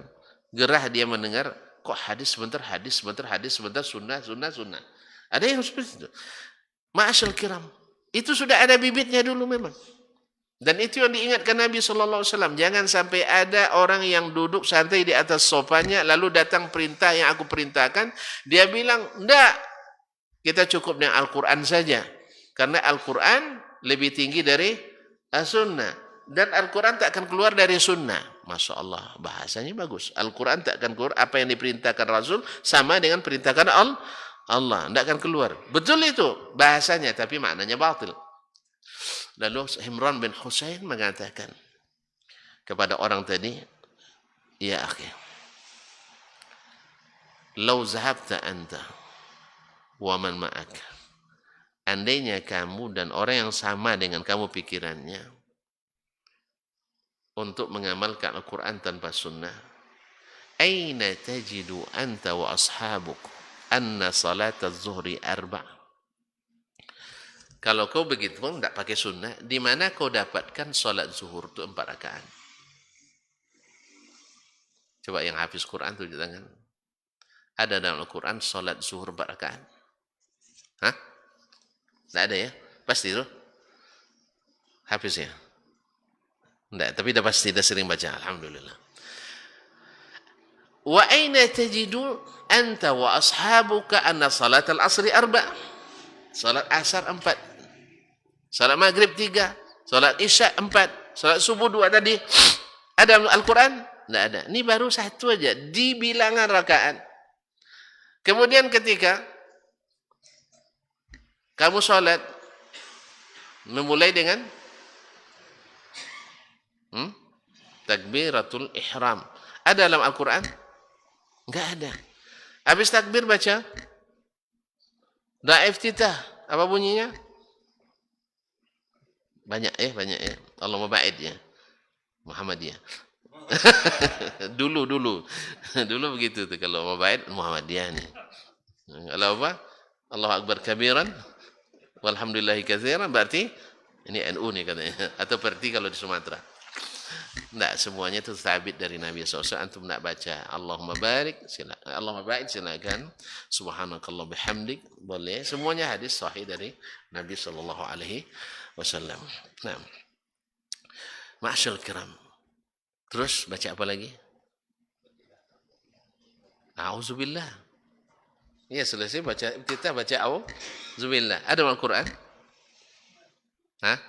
Gerah dia mendengar, kok hadis sebentar, sunnah. Ada yang seperti itu. Ma'asyal kiram. Itu sudah ada bibitnya dulu memang. Dan itu yang diingatkan Nabi SAW. Jangan sampai ada orang yang duduk santai di atas sofanya, lalu datang perintah yang aku perintahkan. Dia bilang, enggak, kita cukup dengan Al-Quran saja. Karena Al-Quran lebih tinggi dari As-Sunnah. Dan Al-Quran tak akan keluar dari Sunnah. Masya Allah, bahasanya bagus. Al-Quran tak akan keluar, apa yang diperintahkan Rasul sama dengan perintahkan Allah. Tidak akan keluar. Betul itu bahasanya, tapi maknanya batil. Lalu Imran bin Husain mengatakan kepada orang tadi, ya akhi, lau zahabta anta wa man ma'aka, andainya kamu dan orang yang sama dengan kamu pikirannya untuk mengamalkan Al-Quran tanpa sunnah, aina tajidu anta wa ashabuk anna salat az-zuhri arba'. Kalau kau begitu pun tidak pakai sunnah, di mana kau dapatkan salat zuhur itu 4 rakaat? Coba yang hafiz Quran tunjuk tangan. Ada dalam Al-Quran salat zuhur 4 rakaat? Hah? Tidak ada ya? Pasti itu? Hafiz ya? Tidak, tapi dah pasti, dah sering baca. Alhamdulillah. Wa aina tajidu anta wa ashabuka anna salat al-asri arba'. Salat asar 4. Salat maghrib 3. Salat isya 4. Salat subuh 2 tadi. Ada Al-Quran? Tidak ada. Ini baru 1 aja. Di bilangan rakaat. Kemudian ketika kamu salat, memulai dengan takbiratul ihram. Ada dalam Al-Quran? Enggak ada. Habis takbir baca doa iftitah. Apa bunyinya? Banyak ya. Allahumma ba'id ya. Muhammadiyah. dulu begitu tuh, kalau mau ba'id Muhammadiyah nih. Kalau apa? Allahu akbar kabiran walhamdulillahi katsiran, berarti ini NU nih katanya. Atau berarti kalau di Sumatera. Tidak, semuanya itu sabit dari Nabi SAW. Antum nak baca Allahumma barik, silakan. Allahumma ba'id silakan. Subhanakallah bihamdik, boleh. Semuanya hadis sahih dari Nabi SAW. Nah, ma'asyal kiram. Terus baca apa lagi? A'udzubillah. Ya, selesai baca, kita baca a'udzubillah. Ada dalam Al-Quran? Hah?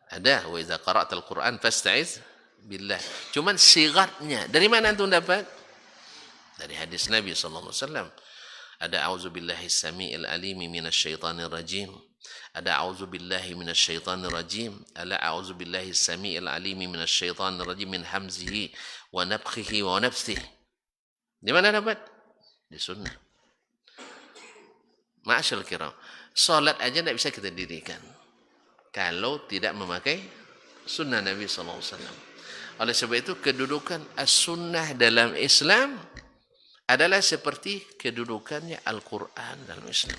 Ada. Wa idza qara'tal Qur'an fasta'iz billah. Cuman sigatnya dari mana antum dapat? Dari hadis Nabi sallallahu alaihi wasallam. Ada a'udzubillahi samiil alimi minasyaitonir rajim. Ada a'udzubillahi minasyaitonir rajim. Ala a'udzubillahi samiil alimi minasyaitonir rajim min hamzihi wa nafthihi wa nafthihi. Di mana dapat? Di sunnah. Ma'asyal kiram. Salat aja tidak bisa kita dirikan kalau tidak memakai sunnah Nabi SAW. Oleh sebab itu, kedudukan as-sunnah dalam Islam adalah seperti kedudukannya Al-Quran dalam Islam.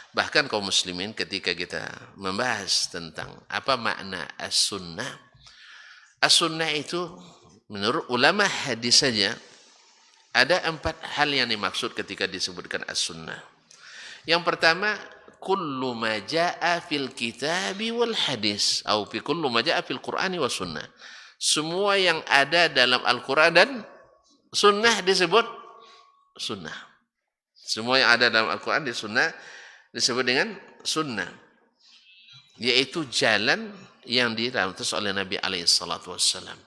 Bahkan kaum muslimin ketika kita membahas tentang apa makna as-sunnah. As-sunnah itu menurut ulama hadis saja ada 4 hal yang dimaksud ketika disebutkan as-sunnah. Yang pertama, kullu ma jaa fil kitabi wal hadis atau kullu ma jaa fil qur'ani was sunnah. Semua yang ada dalam Al-Qur'an dan sunnah disebut sunnah. Semua yang ada dalam Al-Qur'an di sunnah disebut dengan sunnah. Yaitu jalan yang dirantus oleh Nabi alaihi salatu wassalam.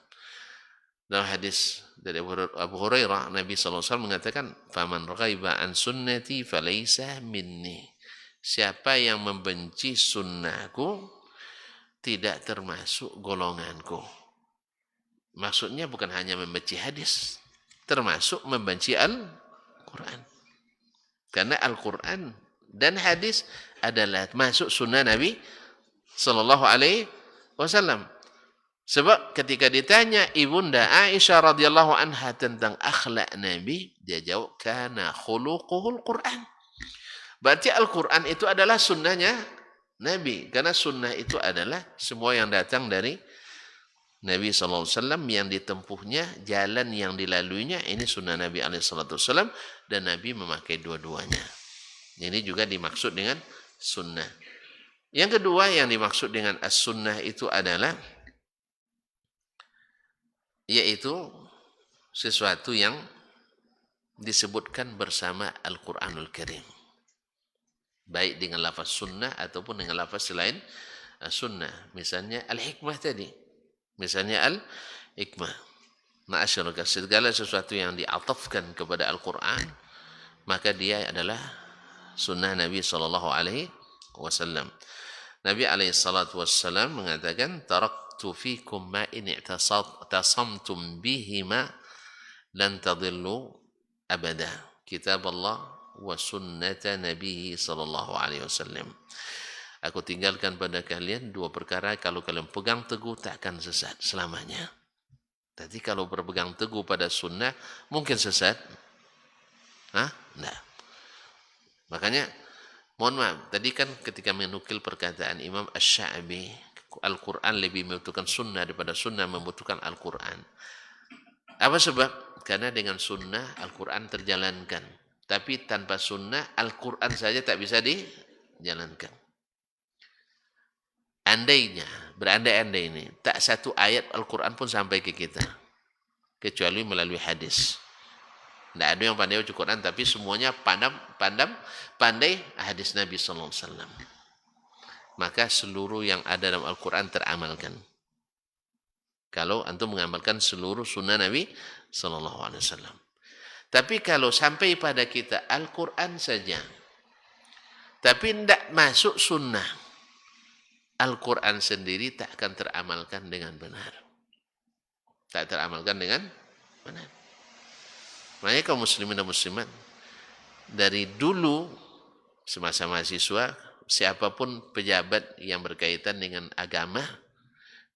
Dalam hadis dari Abu Hurairah, Nabi SAW mengatakan, "Faman ghaiba an sunnati falaysa minni." Siapa yang membenci sunnahku tidak termasuk golonganku. Maksudnya bukan hanya membenci hadis, termasuk membenci Al-Quran. Karena Al-Quran dan hadis adalah masuk sunnah Nabi Sallallahu Alaihi Wasallam. Sebab ketika ditanya Ibunda Aisyah radhiyallahu anha tentang akhlak Nabi, dia jawab, kana khuluquhul Quran. Berarti Al-Quran itu adalah sunnahnya Nabi. Karena sunnah itu adalah semua yang datang dari Nabi SAW yang ditempuhnya, jalan yang dilaluinya, ini sunnah Nabi SAW, dan Nabi memakai dua-duanya. Ini juga dimaksud dengan sunnah. Yang kedua yang dimaksud dengan as-sunnah itu adalah yaitu sesuatu yang disebutkan bersama Al-Quranul Karim. Baik dengan lafaz sunnah ataupun dengan lafaz selain sunnah. Misalnya al-hikmah tadi. Misalnya al-hikmah. Ma'asyaraka, segala sesuatu yang diatafkan kepada Al-Quran, maka dia adalah sunnah Nabi SAW. Nabi SAW mengatakan, taraktu fikum ma in i'tasamtum bihima lan tadillu abada. Kitab Allah wa sunnata Nabi SAW. Aku tinggalkan pada kalian 2 perkara, kalau kalian pegang teguh tak akan sesat selamanya. Tadi kalau berpegang teguh pada sunnah mungkin sesat? Tidak. Makanya mohon maaf, tadi kan ketika menukil perkataan Imam Asy-Sya'bi, Al-Quran lebih membutuhkan sunnah daripada sunnah membutuhkan Al-Quran. Apa sebab? Karena dengan sunnah Al-Quran terjalankan. Tapi tanpa sunnah Al-Quran saja tak bisa dijalankan. Andainya, berandai-andai ini, tak satu ayat Al-Quran pun sampai ke kita. Kecuali melalui hadis. Tidak ada yang pandai baca Quran, tapi semuanya pandai hadis Nabi SAW. Maka seluruh yang ada dalam Al-Quran teramalkan. Kalau antum mengamalkan seluruh sunnah Nabi SAW. Tapi kalau sampai pada kita Al-Quran saja, tapi tidak masuk sunnah, Al-Quran sendiri tak akan teramalkan dengan benar. Tak teramalkan dengan benar. Makanya kaum muslimin dan muslimat, dari dulu semasa mahasiswa, siapapun pejabat yang berkaitan dengan agama,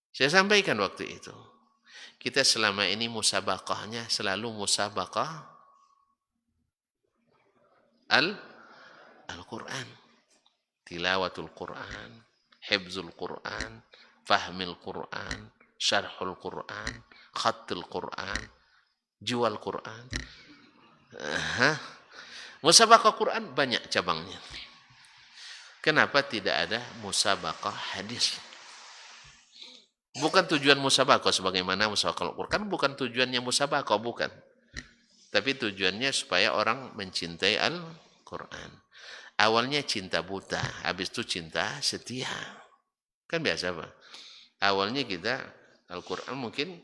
saya sampaikan waktu itu, kita selama ini musabaqahnya selalu musabaqah Al-Quran. Tilawatul Quran, hifzul Quran, fahmil Quran, syarhul Quran, khatul Quran, jual Quran. Musabaqah Quran banyak cabangnya. Kenapa tidak ada musabaqah hadis? Bukan tujuan musabaqah sebagaimana musabaqah Al-Quran, bukan tujuannya musabaqah, bukan. Tapi tujuannya supaya orang mencintai Al-Quran. Awalnya cinta buta, habis itu cinta setia. Kan biasa Pak. Awalnya kita Al-Quran, mungkin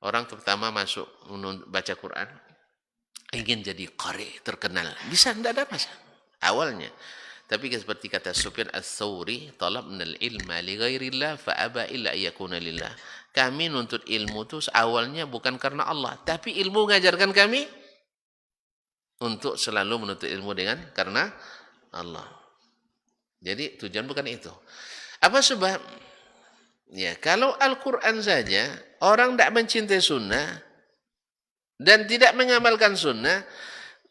orang pertama masuk baca Quran ingin jadi qari terkenal. Bisa, tidak ada masalah awalnya. Tapi seperti kata Sufyan Ats-Tsauri, talabnal ilma li ghairillah fa aba illa yakuna lillah. Kami nuntut ilmu itu awalnya bukan karena Allah, tapi ilmu mengajarkan kami untuk selalu menuntut ilmu dengan karena Allah. Jadi tujuan bukan itu. Apa sebab? Ya, kalau Al-Quran saja orang tidak mencintai sunnah dan tidak mengamalkan sunnah,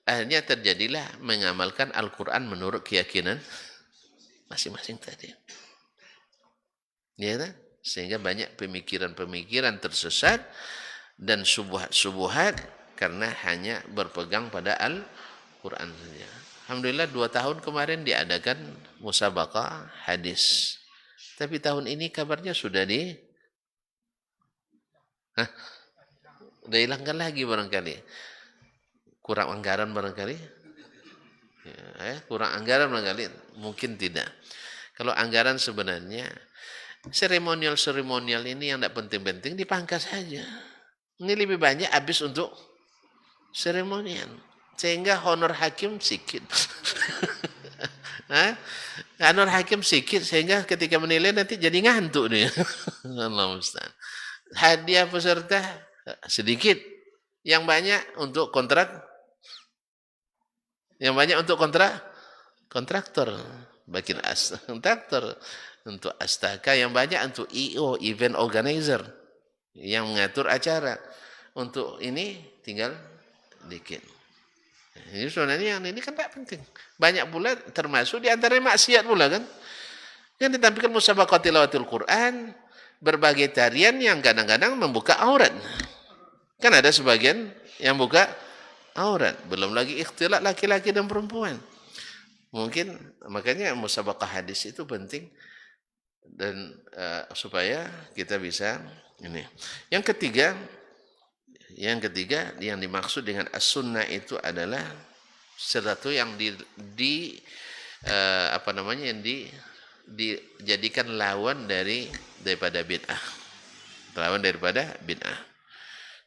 akhirnya terjadilah mengamalkan Al-Quran menurut keyakinan masing-masing tadi. Ya kan? Sehingga banyak pemikiran-pemikiran tersesat dan subuhat-subuhat karena hanya berpegang pada Al-Quran saja. Alhamdulillah 2 tahun kemarin diadakan musabaqah hadis. Tapi tahun ini kabarnya sudah dihilangkan lagi barangkali. Kurang anggaran barangkali. Kurang anggaran barangkali. Mungkin tidak. Kalau anggaran sebenarnya seremonial ini yang tidak penting-penting dipangkas saja. Ini lebih banyak habis untuk seremonial. Sehingga honor hakim sedikit. Honor hakim sedikit sehingga ketika menilai nanti jadi ngantuk nih. Allah Ustaz. Hadiah peserta sedikit. Yang banyak untuk kontraktor. Kontraktor. Bikin kontraktor. Untuk astaka yang banyak untuk EO, event organizer. Yang mengatur acara. Untuk ini tinggal dikit. Ini sebenarnya yang ini kan tak penting. Banyak pula termasuk di antara maksiat pula kan. Yang ditampilkan musabaqah tilawatul Quran, berbagai tarian yang kadang-kadang membuka aurat. Kan ada sebagian yang buka aurat, belum lagi ikhtilat laki-laki dan perempuan. Mungkin makanya musabaqah hadis itu penting dan supaya kita bisa ini. Yang ketiga yang dimaksud dengan as-sunnah itu adalah sesuatu yang dijadikan lawan daripada bid'ah. Lawan daripada bid'ah.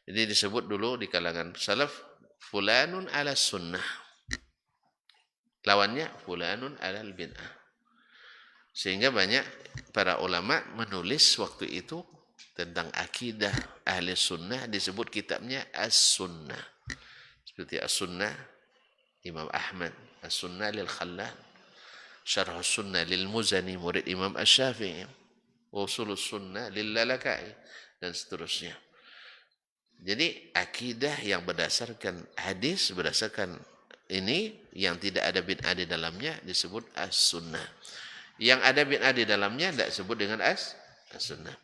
Jadi disebut dulu di kalangan salaf fulanun ala sunnah. Lawannya fulanun ala bid'ah. Sehingga banyak para ulama menulis waktu itu tentang akidah ahli sunnah, disebut kitabnya As-Sunnah. Seperti As-Sunnah Imam Ahmad, As-Sunnah lil Khallal, Syarh As-Sunnah lil Muzani murid Imam Asy-Syafi'i, Ushul Sunnah lil Lalakai dan seterusnya. Jadi akidah yang berdasarkan hadis, berdasarkan ini yang tidak ada bid'ah di dalamnya disebut As-Sunnah. Yang ada bid'ah di dalamnya tidak disebut dengan As-Sunnah.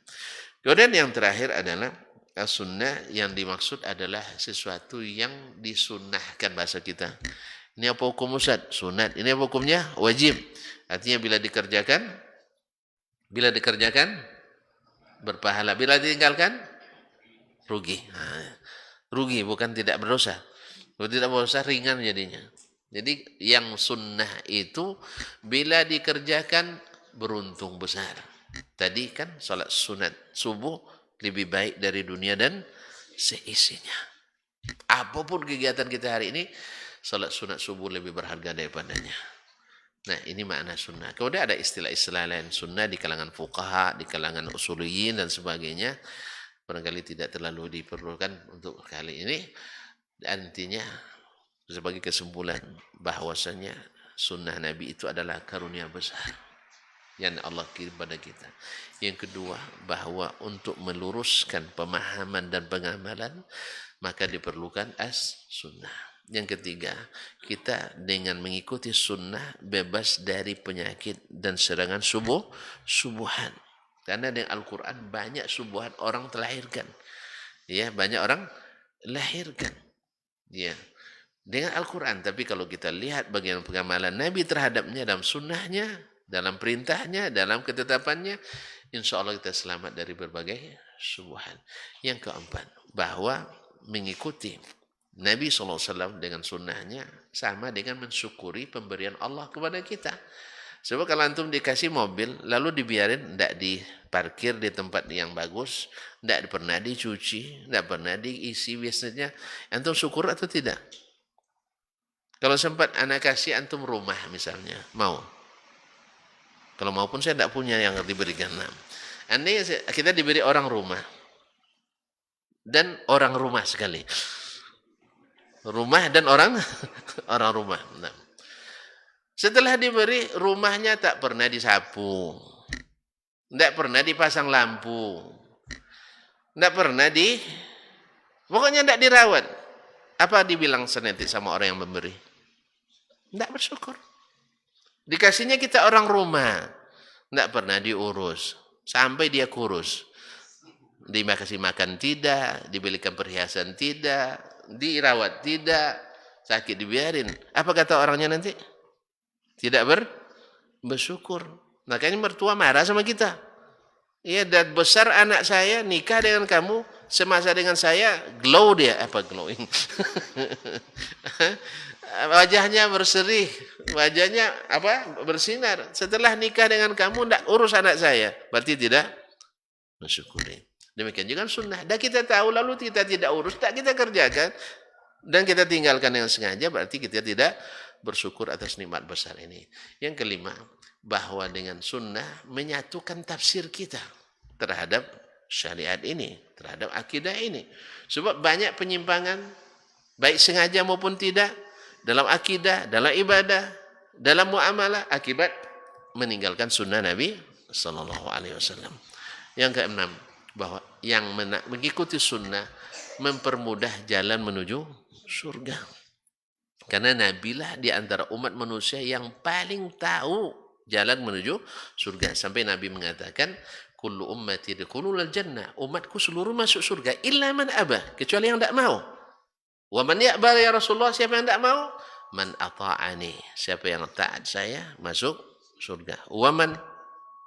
Kemudian yang terakhir adalah as-sunnah, yang dimaksud adalah sesuatu yang disunnahkan bahasa kita. Ini apa hukum Ustaz? Sunat. Ini apa hukumnya? Wajib. Artinya bila dikerjakan berpahala. Bila ditinggalkan rugi. Rugi bukan tidak berdosa. Kalau tidak berdosa ringan jadinya. Jadi yang sunnah itu bila dikerjakan beruntung besar. Tadi kan salat sunat subuh lebih baik dari dunia dan seisinya. Apapun kegiatan kita hari ini, salat sunat subuh lebih berharga daripadanya. Nah, ini makna sunnah. Kemudian ada istilah-istilah lain sunnah di kalangan fuqaha, di kalangan usuliyin dan sebagainya. Barangkali tidak terlalu diperlukan untuk kali ini. Intinya sebagai kesimpulan bahwasanya sunnah Nabi itu adalah karunia besar yang Allah kirim pada kita. Yang kedua, bahwa untuk meluruskan pemahaman dan pengamalan maka diperlukan as-sunnah. Yang ketiga, kita dengan mengikuti sunnah bebas dari penyakit dan serangan subuhan. Karena dengan Al-Quran banyak subuhan orang terlahirkan. Ya, banyak orang lahirkan. Ya. Dengan Al-Quran, tapi kalau kita lihat bagian pengamalan Nabi terhadapnya dalam sunnahnya, dalam perintahnya, dalam ketetapannya, insya Allah kita selamat dari berbagai subuhan. Yang keempat, bahwa mengikuti Nabi SAW dengan sunnahnya sama dengan mensyukuri pemberian Allah kepada kita. Sebab kalau antum dikasih mobil, lalu dibiarin, tidak diparkir di tempat yang bagus, tidak pernah dicuci, tidak pernah diisi biasanya, antum syukur atau tidak? Kalau sempat anak kasih antum rumah misalnya, mau? Kalau maupun saya tidak punya yang diberikan. Andai kita diberi orang rumah. Dan orang rumah sekali. Rumah dan orang rumah. Nah. Setelah diberi, rumahnya tak pernah disapu. Tidak pernah dipasang lampu. Tidak pernah pokoknya tidak dirawat. Apa dibilang senetik sama orang yang memberi? Tidak bersyukur. Dikasihnya kita orang rumah, tidak pernah diurus sampai dia kurus. Dikasih makan tidak, dibelikan perhiasan tidak, dirawat tidak, sakit dibiarin. Apa kata orangnya nanti? Tidak bersyukur. Makanya mertua marah sama kita. Iya, dan besar anak saya nikah dengan kamu, semasa dengan saya glow dia, apa glowing? Wajahnya berseri, wajahnya apa? Bersinar. Setelah nikah dengan kamu tidak urus anak saya, berarti tidak mensyukuri. Demikian juga sunnah. Dan kita tahu lalu kita tidak urus, tak kita kerjakan dan kita tinggalkan dengan sengaja, berarti kita tidak bersyukur atas nikmat besar ini. Yang kelima, bahwa dengan sunnah menyatukan tafsir kita terhadap syariat ini, terhadap akidah ini. Sebab banyak penyimpangan, baik sengaja maupun tidak, dalam akidah, dalam ibadah, dalam muamalah, akibat meninggalkan sunnah Nabi Sallallahu Alaihi Wasallam. Yang keenam, bahwa yang mengikuti sunnah mempermudah jalan menuju surga. Karena Nabilah di antara umat manusia yang paling tahu jalan menuju surga. Sampai Nabi mengatakan, kullu ummati yadkhulul jannah. Umatku seluruh masuk surga illa man abah, kecuali yang tidak mau. Wa man ya'ba ya Rasulullah, siapa yang tidak mau? Man ata'ani, siapa yang taat saya masuk surga. Wa man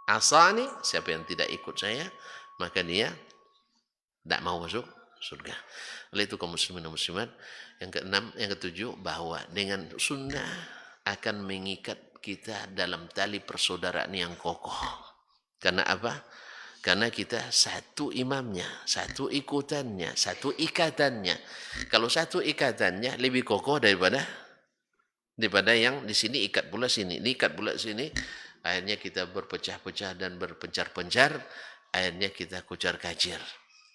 asani, siapa yang tidak ikut saya, maka dia tidak mau masuk surga. Oleh itu kaum muslimin dan muslimat, yang keenam, yang ketujuh, bahwa dengan sunnah akan mengikat kita dalam tali persaudaraan yang kokoh. Karena apa? Karena kita satu imamnya, satu ikutannya, satu ikatannya. Kalau satu ikatannya lebih kokoh daripada yang di sini ikat pula sini, ikat pula sini. Akhirnya kita berpecah-pecah dan berpencar-pencar. Akhirnya kita kucar-kacir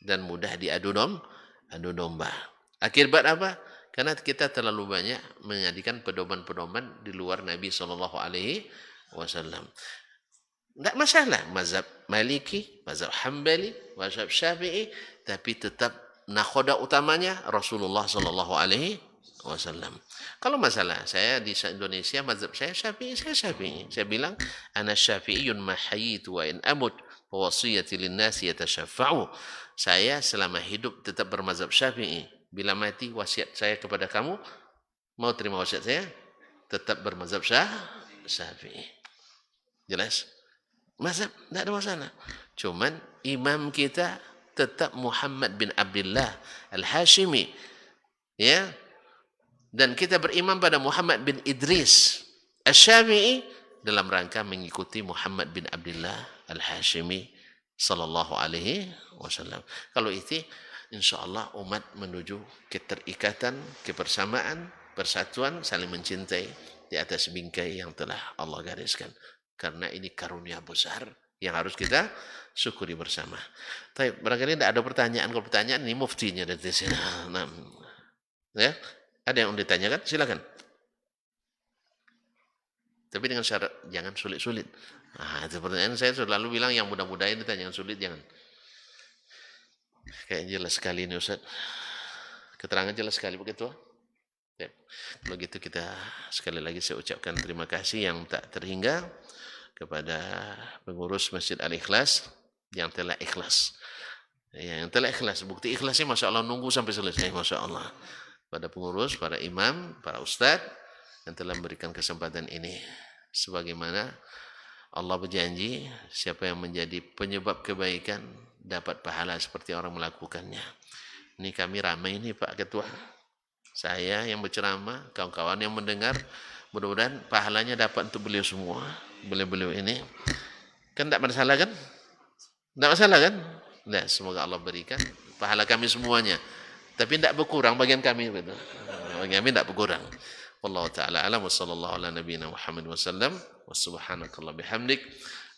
dan mudah diadu domba. Akibat apa? Karena kita terlalu banyak menjadikan pedoman-pedoman di luar Nabi Sallallahu Alaihi Wasallam. Tidak masalah mazhab Maliki, mazhab Hambali, mazhab Syafi'i, tapi tetap nakhoda utamanya Rasulullah Sallallahu Alaihi Wasallam. Kalau masalah saya di Indonesia, mazhab saya Syafi'i, saya bilang ana Syafi'iyun ma hayitu wa in amut wa wasiyati lin-nasi yatashafa'u. Saya selama hidup tetap bermazhab Syafi'i. Bila mati wasiat saya kepada kamu, mau terima wasiat saya, tetap bermazhab Syafi'i. Jelas? Mazhab tidak ada masalah. Cuman imam kita tetap Muhammad bin Abdullah Al-Hashimi. Ya. Dan kita beriman pada Muhammad bin Idris Asy-Syafi'i dalam rangka mengikuti Muhammad bin Abdullah Al-Hashimi sallallahu alaihi wasallam. Kalau itu insyaallah umat menuju keterikatan, kebersamaan, persatuan, saling mencintai di atas bingkai yang telah Allah gariskan. Karena ini karunia besar yang harus kita syukuri bersama. Tapi barangkali tidak ada pertanyaan. Kalau pertanyaan ini muftinya dari sini. Nah, ya, ada yang ditanyakan? Silakan. Tapi dengan syarat jangan sulit-sulit. Nah, itu pertanyaan saya selalu bilang yang mudah-mudah ini jangan sulit, jangan. Kayak jelas sekali ini Ustaz. Keterangan jelas sekali begitu. Ya. Kalau gitu kita sekali lagi saya ucapkan terima kasih yang tak terhingga kepada pengurus Masjid Al-Ikhlas yang telah ikhlas. Ya, yang telah ikhlas. Bukti ikhlasnya Masya Allah nunggu sampai selesai. Masya Allah. Pada pengurus, para imam, para ustadz yang telah memberikan kesempatan ini. Sebagaimana Allah berjanji, siapa yang menjadi penyebab kebaikan dapat pahala seperti orang melakukannya. Ini kami ramai ini Pak Ketua. Saya yang berceramah, kawan-kawan yang mendengar, mudah-mudahan pahalanya dapat untuk beliau semua. Beliau-beliau ini. Kan tak masalah kan? Tak masalah kan? Nah, semoga Allah berikan pahala kami semuanya. Tapi tidak berkurang bagian kami. Bagian kami tidak berkurang. Wallahu ta'ala alam wa sallallahu ala nabiyina Muhammad wa sallam. Wa subhanakallah bihamdik.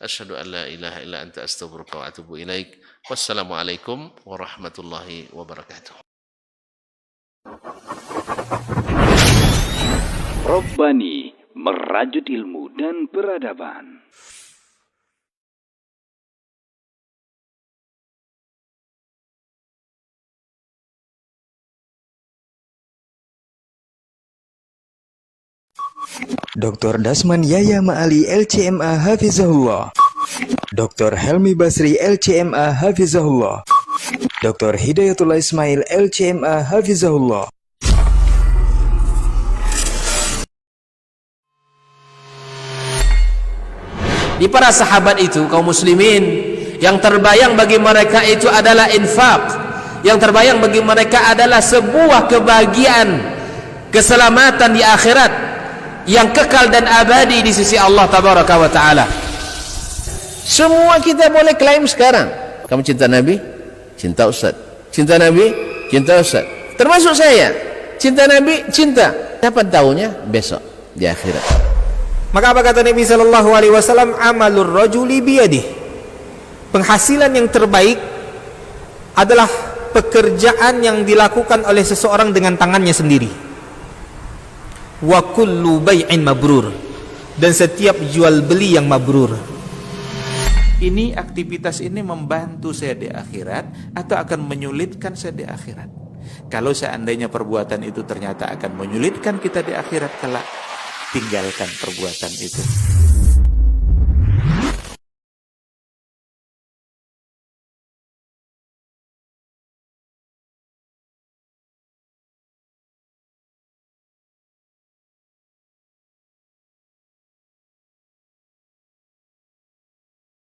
Asyhadu an la ilaha illa anta astaghfiruka wa atubu ilaik. Wassalamualaikum warahmatullahi wabarakatuh. Rabbani, merajut ilmu dan peradaban. Dr. Dasman Yaya Ma'ali LCMA Hafizahullah, Dr. Helmi Basri LCMA Hafizahullah, Dr. Hidayatullah Ismail LCMA Hafizahullah. Di para sahabat itu, kaum muslimin, yang terbayang bagi mereka itu adalah infak, yang terbayang bagi mereka adalah sebuah kebahagiaan, keselamatan di akhirat yang kekal dan abadi di sisi Allah Tabaraka wa Ta'ala. Semua kita boleh klaim sekarang. Kamu cinta Nabi? Cinta Ustaz. Cinta Nabi? Cinta Ustaz. Termasuk saya. Cinta Nabi? Cinta. Kapan tahunya? Besok di akhirat. Maka apa kata Nabi sallallahu alaihi wasallam? Amalur rajuli biyadih. Penghasilan yang terbaik adalah pekerjaan yang dilakukan oleh seseorang dengan tangannya sendiri. Wa kullu bai'in mabrur, dan setiap jual beli yang mabrur. Ini aktivitas ini membantu saya di akhirat atau akan menyulitkan saya di akhirat? Kalau seandainya perbuatan itu ternyata akan menyulitkan kita di akhirat kelak, tinggalkan perbuatan itu.